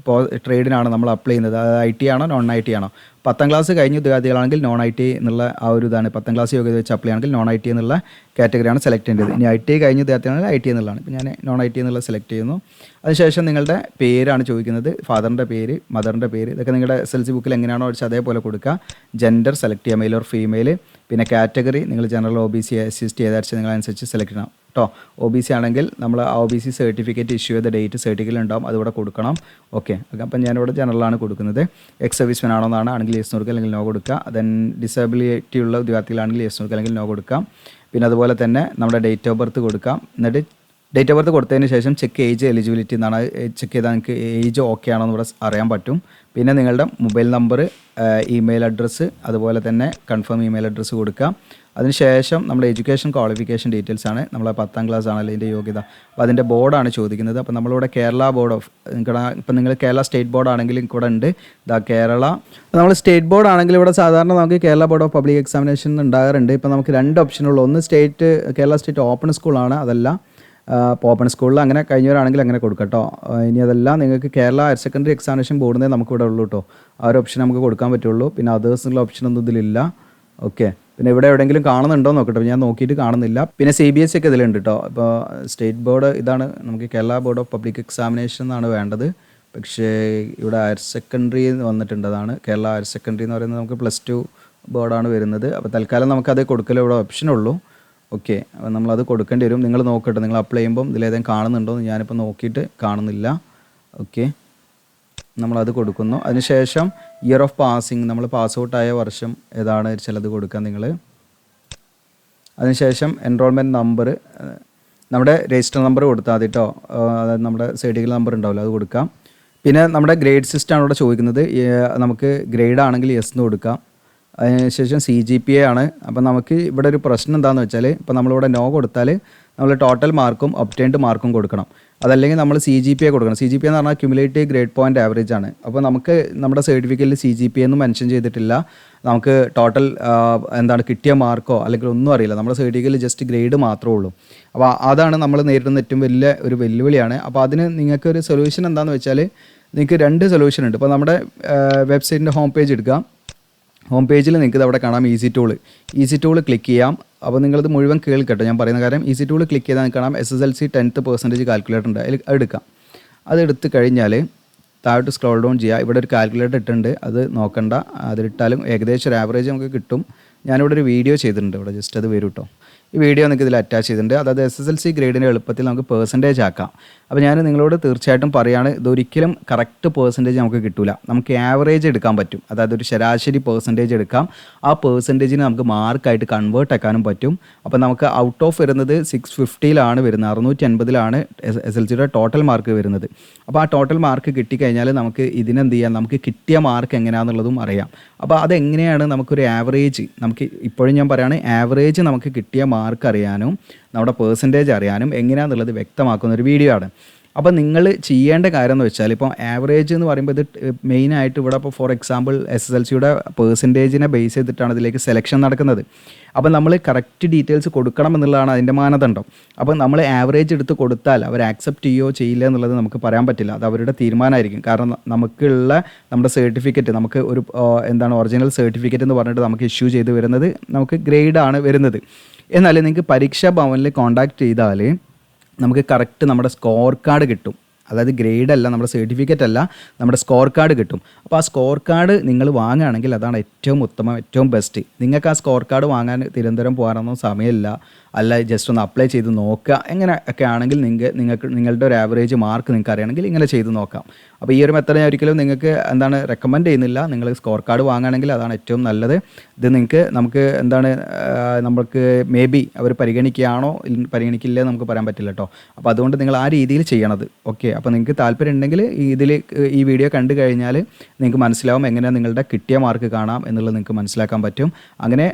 ട്രേഡിനാണ് നമ്മൾ അപ്ലൈ ചെയ്യുന്നത്, അത് IT ആണോ നോൺ IT ആണോ. 10ാം ക്ലാസ് കഴിഞ്ഞ വിദ്യാർത്ഥികളാണെങ്കിൽ നോൺ IT എന്നുള്ള ആ ഒരു ഇതാണ്. 10ാം ക്ലാസ് യോഗ്യത വെച്ച് അപ്ലൈ ആണെങ്കിൽ നോൺ IT എന്നുള്ള കാറ്റഗറിയാണ് സെലക്ട് ചെയ്യേണ്ടത്. ഇനി IT കഴിഞ്ഞ വിദ്യാർത്ഥികളാണെങ്കിൽ IT എന്നുള്ളതാണ്. ഇപ്പോൾ ഞാൻ നോൺ IT എന്നുള്ളത് സെലക്ട് ചെയ്യുന്നു. അതിനുശേഷം നിങ്ങളുടെ പേരാണ് ചോദിക്കുന്നത്, ഫാദറിൻ്റെ പേര്, മദറിൻ്റെ പേര്, ഇതൊക്കെ നിങ്ങളുടെ SSLC ബുക്കിൽ എങ്ങനെയാണോ വെച്ചാൽ അതേപോലെ കൊടുക്കുക. ജെൻഡർ സെലക്ട് ചെയ്യുക, മെയിൽ ഓർ ഫീമെയിൽ. പിന്നെ കാറ്റഗറി നിങ്ങൾ ജനറൽ OBC SC ഏതാഴ്ച നിങ്ങളനുസരിച്ച് സെലക്ട് ചെയ്യണം കേട്ടോ. OBC ആണെങ്കിൽ നമ്മൾ OBC സർട്ടിഫിക്കറ്റ് ഇഷ്യൂ ചെയ്ത ഡേറ്റ് സർട്ടിഫിക്കറ്റ് ഉണ്ടാവും, അതിവിടെ കൊടുക്കണം. ഓക്കെ, അപ്പം ഞാനിവിടെ ജനറലാണ് കൊടുക്കുന്നത്. എക്സ് സർവീസ്മാൻ ആണോന്നാണ്, ആണെങ്കിൽ യെസ് കൊടുക്കുക അല്ലെങ്കിൽ നോ കൊടുക്കുക. ദെൻ ഡിസബിലിറ്റി ഉള്ള വിദ്യാർത്ഥികളാണെങ്കിൽ യെസ് കൊടുക്കുക അല്ലെങ്കിൽ നോ കൊടുക്കാം. പിന്നെ അതുപോലെ തന്നെ നമ്മുടെ ഡേറ്റ് ഓഫ് ബർത്ത് കൊടുക്കാം. എന്നിട്ട് ഡേറ്റ് ഓഫ് ബർത്ത് കൊടുത്തതിന് ശേഷം ചെക്ക് ഏജ് എലിജിബിലിറ്റി എന്നാണ്, ചെക്ക് ചെയ്താൽ നിങ്ങൾക്ക് ഏജ് ഓക്കെ ആണോ എന്ന് ഇവിടെ അറിയാൻ പറ്റും. പിന്നെ നിങ്ങളുടെ മൊബൈൽ നമ്പർ, ഇമെയിൽ അഡ്രസ്സ്, അതുപോലെ തന്നെ കൺഫേം ഇമെയിൽ അഡ്രസ്സ് കൊടുക്കുക. അതിനുശേഷം നമ്മുടെ എഡ്യൂക്കേഷൻ ക്വാളിഫിക്കേഷൻ ഡീറ്റെയിൽസ് ആണ്, നമ്മളെ 10ാം ക്ലാസ് ആണല്ലോ ഇതിൻ്റെ യോഗ്യത. അപ്പോൾ അതിൻ്റെ ബോർഡാണ് ചോദിക്കുന്നത്. അപ്പോൾ നമ്മളിവിടെ കേരള ബോർഡ് ഓഫ്, ഇപ്പം നിങ്ങൾ കേരള സ്റ്റേറ്റ് ബോർഡ് ആണെങ്കിൽ ഇവിടെ ഉണ്ട് കേരള. നമ്മൾ സ്റ്റേറ്റ് ബോർഡ് ആണെങ്കിൽ ഇവിടെ സാധാരണ നമുക്ക് Kerala board of public examination ഉണ്ടാകാറുണ്ട്. ഇപ്പോൾ നമുക്ക് 2 ഓപ്ഷനുള്ളൂ. ഒന്ന് കേരള സ്റ്റേറ്റ് ഓപ്പൺ സ്കൂളാണ്, അതല്ല ഓപ്പൺ സ്കൂളിൽ അങ്ങനെ കഴിഞ്ഞവരാണെങ്കിൽ അങ്ങനെ കൊടുക്കാം കേട്ടോ. ഇനി അതെല്ലാം നിങ്ങൾക്ക് കേരള ഹയർ സെക്കൻഡറി എക്സാമിനേഷൻ ബോർഡിനെ നമുക്കിവിടെ ഉള്ളൂ കേട്ടോ. ആ ഒരു ഓപ്ഷൻ നമുക്ക് കൊടുക്കാൻ പറ്റുള്ളൂ. പിന്നെ അതേഴ്സിനുള്ള ഓപ്ഷനൊന്നും ഇതിലില്ല. ഓക്കെ, പിന്നെ ഇവിടെ എവിടെയെങ്കിലും കാണുന്നുണ്ടോ നോക്കട്ടെ, ഞാൻ നോക്കിയിട്ട് കാണുന്നില്ല. പിന്നെ CBSE ഒക്കെ ഇതിലുണ്ട് കേട്ടോ. ഇപ്പോൾ സ്റ്റേറ്റ് ബോർഡ് ഇതാണ്, നമുക്ക് Kerala board of public examination എന്നാണ് വേണ്ടത്. പക്ഷേ ഇവിടെ ഹയർ സെക്കൻഡറി വന്നിട്ടുണ്ട്, അതാണ് കേരള ഹയർ സെക്കൻഡറി എന്ന് പറയുന്നത്. നമുക്ക് +2 ബോർഡാണ് വരുന്നത്. അപ്പോൾ തൽക്കാലം നമുക്കത് കൊടുക്കലോ ഇവിടെ ഓപ്ഷനുള്ളൂ. ഓക്കെ, അപ്പോൾ നമ്മളത് കൊടുക്കേണ്ടി വരും. നിങ്ങൾ നോക്കട്ടെ, നിങ്ങൾ അപ്ലൈ ചെയ്യുമ്പം ഇതിലേതെങ്കിലും കാണുന്നുണ്ടോ എന്ന്. ഞാനിപ്പോൾ നോക്കിയിട്ട് കാണുന്നില്ല. ഓക്കെ, നമ്മളത് കൊടുക്കുന്നു. അതിനുശേഷം ഇയർ ഓഫ് പാസിങ്, നമ്മൾ പാസ് ഔട്ടായ വർഷം ഏതാണ് ചിലത് കൊടുക്കാം നിങ്ങൾ. അതിനുശേഷം എൻറോൾമെൻറ്റ് നമ്പർ, നമ്മുടെ രജിസ്റ്റർ നമ്പർ കൊടുത്താൽ മതി കേട്ടോ. അതായത് നമ്മുടെ സർട്ടിഫിക്കറ്റ് നമ്പർ ഉണ്ടാവില്ല, അത് കൊടുക്കാം. പിന്നെ നമ്മുടെ ഗ്രേഡ് സിസ്റ്റമാണ് ഇവിടെ ചോദിക്കുന്നത്. നമുക്ക് ഗ്രേഡ് ആണെങ്കിൽ യെസ് എന്ന് കൊടുക്കാം. അതിനുശേഷം CGPA ആണ്. അപ്പോൾ നമുക്ക് ഇവിടെ ഒരു പ്രശ്നം എന്താണെന്ന് വെച്ചാൽ, ഇപ്പോൾ നമ്മളിവിടെ നോ കൊടുത്താൽ നമ്മൾ ടോട്ടൽ മാർക്കും ഒബ്റ്റൈൻഡ് മാർക്കും കൊടുക്കണം. അതല്ലെങ്കിൽ നമ്മൾ CGPA കൊടുക്കണം. CGPA എന്ന് പറഞ്ഞാൽ ക്യുമുലേറ്റീവ് ഗ്രേഡ് പോയിൻ്റ് ആവറേജ് ആണ്. അപ്പോൾ നമുക്ക് നമ്മുടെ സർട്ടിഫിക്കറ്റിൽ CGPA ഒന്നും മെൻഷൻ ചെയ്തിട്ടില്ല. നമുക്ക് ടോട്ടൽ കിട്ടിയ മാർക്കോ അല്ലെങ്കിൽ ഒന്നും അറിയില്ല. നമ്മുടെ സർട്ടിഫിക്കറ്റിൽ ജസ്റ്റ് ഗ്രേഡ് മാത്രമേ ഉള്ളൂ. അപ്പോൾ അതാണ് നമ്മൾ നേരിടുന്ന ഏറ്റവും വലിയ ഒരു വെല്ലുവിളിയാണ്. അപ്പോൾ അതിന് നിങ്ങൾക്കൊരു സൊല്യൂഷൻ എന്താണെന്ന് വെച്ചാൽ, നിങ്ങൾക്ക് 2 സൊല്യൂഷൻ ഉണ്ട്. ഇപ്പോൾ നമ്മുടെ വെബ്സൈറ്റിൻ്റെ ഹോം പേജ് എടുക്കാം. ഹോം പേജിൽ നിങ്ങൾക്ക് അവിടെ കാണാം ഈസി ടൂൾ ക്ലിക്ക് ചെയ്യാം. അപ്പോൾ നിങ്ങളിത് മുഴുവൻ കേൾക്കട്ടെ ഞാൻ പറയുന്ന കാര്യം. ഈസി ടൂൾ ക്ലിക്ക് ചെയ്താൽ നിങ്ങൾക്ക് കാണാം SSLC 10% കാൽക്കുലേറ്റർ ഉണ്ട്, അതിൽ എടുക്കാം. അതെടുത്ത് കഴിഞ്ഞാൽ താഴോട്ട് സ്ക്രോൾ ഡൗൺ ചെയ്യുക. ഇവിടെ ഒരു കാൽക്കുലേറ്റർ ഇട്ടുണ്ട്, അത് നോക്കണ്ട, അതിലിട്ടാലും ഏകദേശം ഒരു ആവറേജ് നമുക്ക് കിട്ടും. ഞാനിവിടെ ഒരു വീഡിയോ ചെയ്തിട്ടുണ്ട്, ഇവിടെ ജസ്റ്റ് അത് വരും കേട്ടോ. ഈ വീഡിയോ നിങ്ങൾക്ക് ഇതിൽ അറ്റാച്ച് ചെയ്തിട്ടുണ്ട്. അതായത് SSLC ഗ്രേഡിൻ്റെ എളുപ്പത്തിൽ നമുക്ക് പെർസെൻറ്റേജ് ആക്കാം. അപ്പോൾ ഞാൻ നിങ്ങളോട് തീർച്ചയായിട്ടും പറയുകയാണ്, ഇതൊരിക്കലും കറക്റ്റ് പെർസെൻറ്റേജ് നമുക്ക് കിട്ടില്ല. നമുക്ക് ആവറേജ് എടുക്കാൻ പറ്റും, അതായത് ഒരു ശരാശരി പെർസെൻറ്റേജ് എടുക്കാം. ആ പെർസെൻറ്റേജിന് നമുക്ക് മാർക്കായിട്ട് കൺവേർട്ട് ആക്കാനും പറ്റും. അപ്പോൾ നമുക്ക് ഔട്ട് ഓഫ് വരുന്നത് 650 വരുന്നത്, 680 SSLCയുടെ ടോട്ടൽ മാർക്ക് വരുന്നത്. അപ്പോൾ ആ ടോട്ടൽ മാർക്ക് കിട്ടിക്കഴിഞ്ഞാൽ നമുക്ക് ഇതിനെന്ത് ചെയ്യാം, നമുക്ക് കിട്ടിയ മാർക്ക് എങ്ങനെയാണെന്നുള്ളതും അറിയാം. അപ്പോൾ അതെങ്ങനെയാണ് നമുക്കൊരു ആവറേജ്, നമുക്ക് ഇപ്പോഴും ഞാൻ പറയുകയാണ്, ആവറേജ് നമുക്ക് കിട്ടിയ മാർക്ക് അറിയാനും നമ്മുടെ പെർസെൻറ്റേജ് അറിയാനും എങ്ങനെയാണെന്നുള്ളത് വ്യക്തമാക്കുന്ന ഒരു വീഡിയോ ആണ്. അപ്പോൾ നിങ്ങൾ ചെയ്യേണ്ട കാര്യം എന്ന് വെച്ചാൽ ഇപ്പോൾ ആവറേജ് എന്ന് പറയുമ്പോൾ ഇത് മെയിനായിട്ട് ഇവിടെ ഇപ്പോൾ ഫോർ എക്സാമ്പിൾ SSLCയുടെ പെർസെൻറ്റേജിനെ ബേസ് ചെയ്തിട്ടാണ് ഇതിലേക്ക് സെലക്ഷൻ നടക്കുന്നത്. അപ്പോൾ നമ്മൾ കറക്റ്റ് ഡീറ്റെയിൽസ് കൊടുക്കണം എന്നുള്ളതാണ് അതിൻ്റെ മാനദണ്ഡം. അപ്പോൾ നമ്മൾ ആവറേജ് എടുത്ത് കൊടുത്താൽ അവർ ആക്സെപ്റ്റ് ചെയ്യുകയോ ചെയ്യില്ല എന്നുള്ളത് നമുക്ക് പറയാൻ പറ്റില്ല. അത് അവരുടെ തീരുമാനമായിരിക്കും. കാരണം നമുക്കുള്ള നമ്മുടെ സർട്ടിഫിക്കറ്റ് നമുക്ക് ഒരു ഒറിജിനൽ സർട്ടിഫിക്കറ്റ് എന്ന് പറഞ്ഞിട്ട് നമുക്ക് ഇഷ്യൂ ചെയ്ത് വരുന്നത് നമുക്ക് ഗ്രേഡാണ് വരുന്നത്. എന്നാൽ നിങ്ങൾക്ക് പരീക്ഷാ ഭവനിൽ കോൺടാക്ട് ചെയ്താൽ നമുക്ക് കറക്റ്റ് നമ്മുടെ സ്കോർ കാർഡ് കിട്ടും. അതായത് ഗ്രേഡ് അല്ല, നമ്മുടെ സർട്ടിഫിക്കറ്റ് അല്ല, നമ്മുടെ സ്കോർ കാർഡ് കിട്ടും. അപ്പോൾ ആ സ്കോർ കാർഡ് നിങ്ങൾ വാങ്ങുകയാണെങ്കിൽ അതാണ് ഏറ്റവും ഉത്തമം, ഏറ്റവും ബെസ്റ്റ്. നിങ്ങൾക്ക് ആ സ്കോർ കാർഡ് വാങ്ങാൻ തിരുവനന്തപുരം പോകാനൊന്നും സമയമില്ല, അല്ല ജസ്റ്റ് ഒന്ന് അപ്ലൈ ചെയ്ത് നോക്കുക, എങ്ങനെ ഒക്കെ ആണെങ്കിൽ നിങ്ങളുടെ ഒരു ആവറേജ് മാർക്ക് നിങ്ങൾക്ക് അറിയണമെങ്കിൽ ഇങ്ങനെ ചെയ്ത് നോക്കാം. അപ്പോൾ ഈ ഒരു മെത്തേഡ് ഞാൻ ഒരിക്കലും നിങ്ങൾക്ക് റെക്കമെൻഡ് ചെയ്യുന്നില്ല. നിങ്ങൾ സ്കോർ കാർഡ് വാങ്ങുകയാണെങ്കിൽ അതാണ് ഏറ്റവും നല്ലത്. ഇത് നമുക്ക് നമുക്ക് മേ ബി അവർ പരിഗണിക്കുകയാണോ പരിഗണിക്കില്ലേ നമുക്ക് പറയാൻ പറ്റില്ല കേട്ടോ. അപ്പോൾ അതുകൊണ്ട് നിങ്ങൾ ആ രീതിയിൽ ചെയ്യണത്. ഓക്കെ, അപ്പോൾ നിങ്ങൾക്ക് താല്പര്യം ഉണ്ടെങ്കിൽ ഈ വീഡിയോ കണ്ടു കഴിഞ്ഞാൽ നിങ്ങൾക്ക് മനസ്സിലാവും എങ്ങനെയാണ് നിങ്ങളുടെ കിട്ടിയ മാർക്ക് കാണാം എന്നുള്ളത് നിങ്ങൾക്ക് മനസ്സിലാക്കാൻ പറ്റും. അങ്ങനെ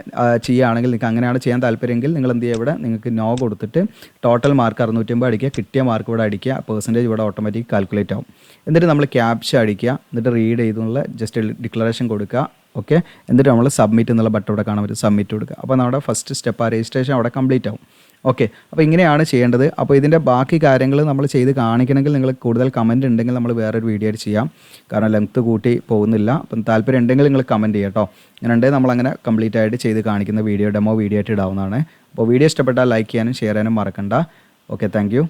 ചെയ്യുകയാണെങ്കിൽ നിങ്ങൾക്ക് അങ്ങനെയാണ് ചെയ്യാൻ താല്പര്യമെങ്കിൽ നിങ്ങൾ എന്ത് ചെയ്യുക, ഇവിടെ നിങ്ങൾക്ക് നോ കൊടുത്തിട്ട് ടോട്ടൽ മാർക്ക് 650 അടിക്കുക, കിട്ടിയ മാർക്ക് ഇവിടെ അടിക്കുക, പെർസെൻറ്റേജ് ഇവിടെ ഓട്ടോമാറ്റിക് കാൽക്കുലേറ്റ് ആവും. എന്നിട്ട് നമ്മൾ ക്യാപ്ച അടിക്കുക, എന്നിട്ട് റീഡ് ചെയ്തുള്ള ജസ്റ്റ് ഡിക്ലറേഷൻ കൊടുക്കുക. ഓക്കെ, എന്നിട്ട് നമ്മൾ സബ്മിറ്റ് എന്നുള്ള ബട്ടൺ ഇവിടെ കാണാൻ പറ്റും, സബ്മിറ്റ് കൊടുക്കുക. അപ്പോൾ നമ്മുടെ ഫസ്റ്റ് സ്റ്റെപ്പ് ആ രജിസ്ട്രേഷൻ അവിടെ കംപ്ലീറ്റ് ആവും. ഓക്കെ, അപ്പോൾ ഇങ്ങനെയാണ് ചെയ്യേണ്ടത്. അപ്പോൾ ഇതിൻ്റെ ബാക്കി കാര്യങ്ങൾ നമ്മൾ ചെയ്ത് കാണിക്കണമെങ്കിൽ നിങ്ങൾ കൂടുതൽ കമൻറ്റ് ഉണ്ടെങ്കിൽ നമ്മൾ വേറൊരു വീഡിയോ ആയിട്ട് ചെയ്യാം. കാരണം ലെങ്ത്ത് കൂട്ടി പോകുന്നില്ല. അപ്പം താല്പര്യം ഉണ്ടെങ്കിൽ നിങ്ങൾ കമൻറ്റ് ചെയ്യാം കേട്ടോ. അങ്ങനെ ഉണ്ടെങ്കിൽ നമ്മളങ്ങനെ കംപ്ലീറ്റ് ആയിട്ട് ചെയ്ത് കാണിക്കുന്ന ഡെമോ വീഡിയോ ആയിട്ട് ഇടാവുന്നതാണ്. അപ്പോൾ വീഡിയോ ഇഷ്ടപ്പെട്ടാൽ ലൈക്ക് ചെയ്യാനും ഷെയർ ചെയ്യാനും മറക്കണ്ട. Okay, thank you.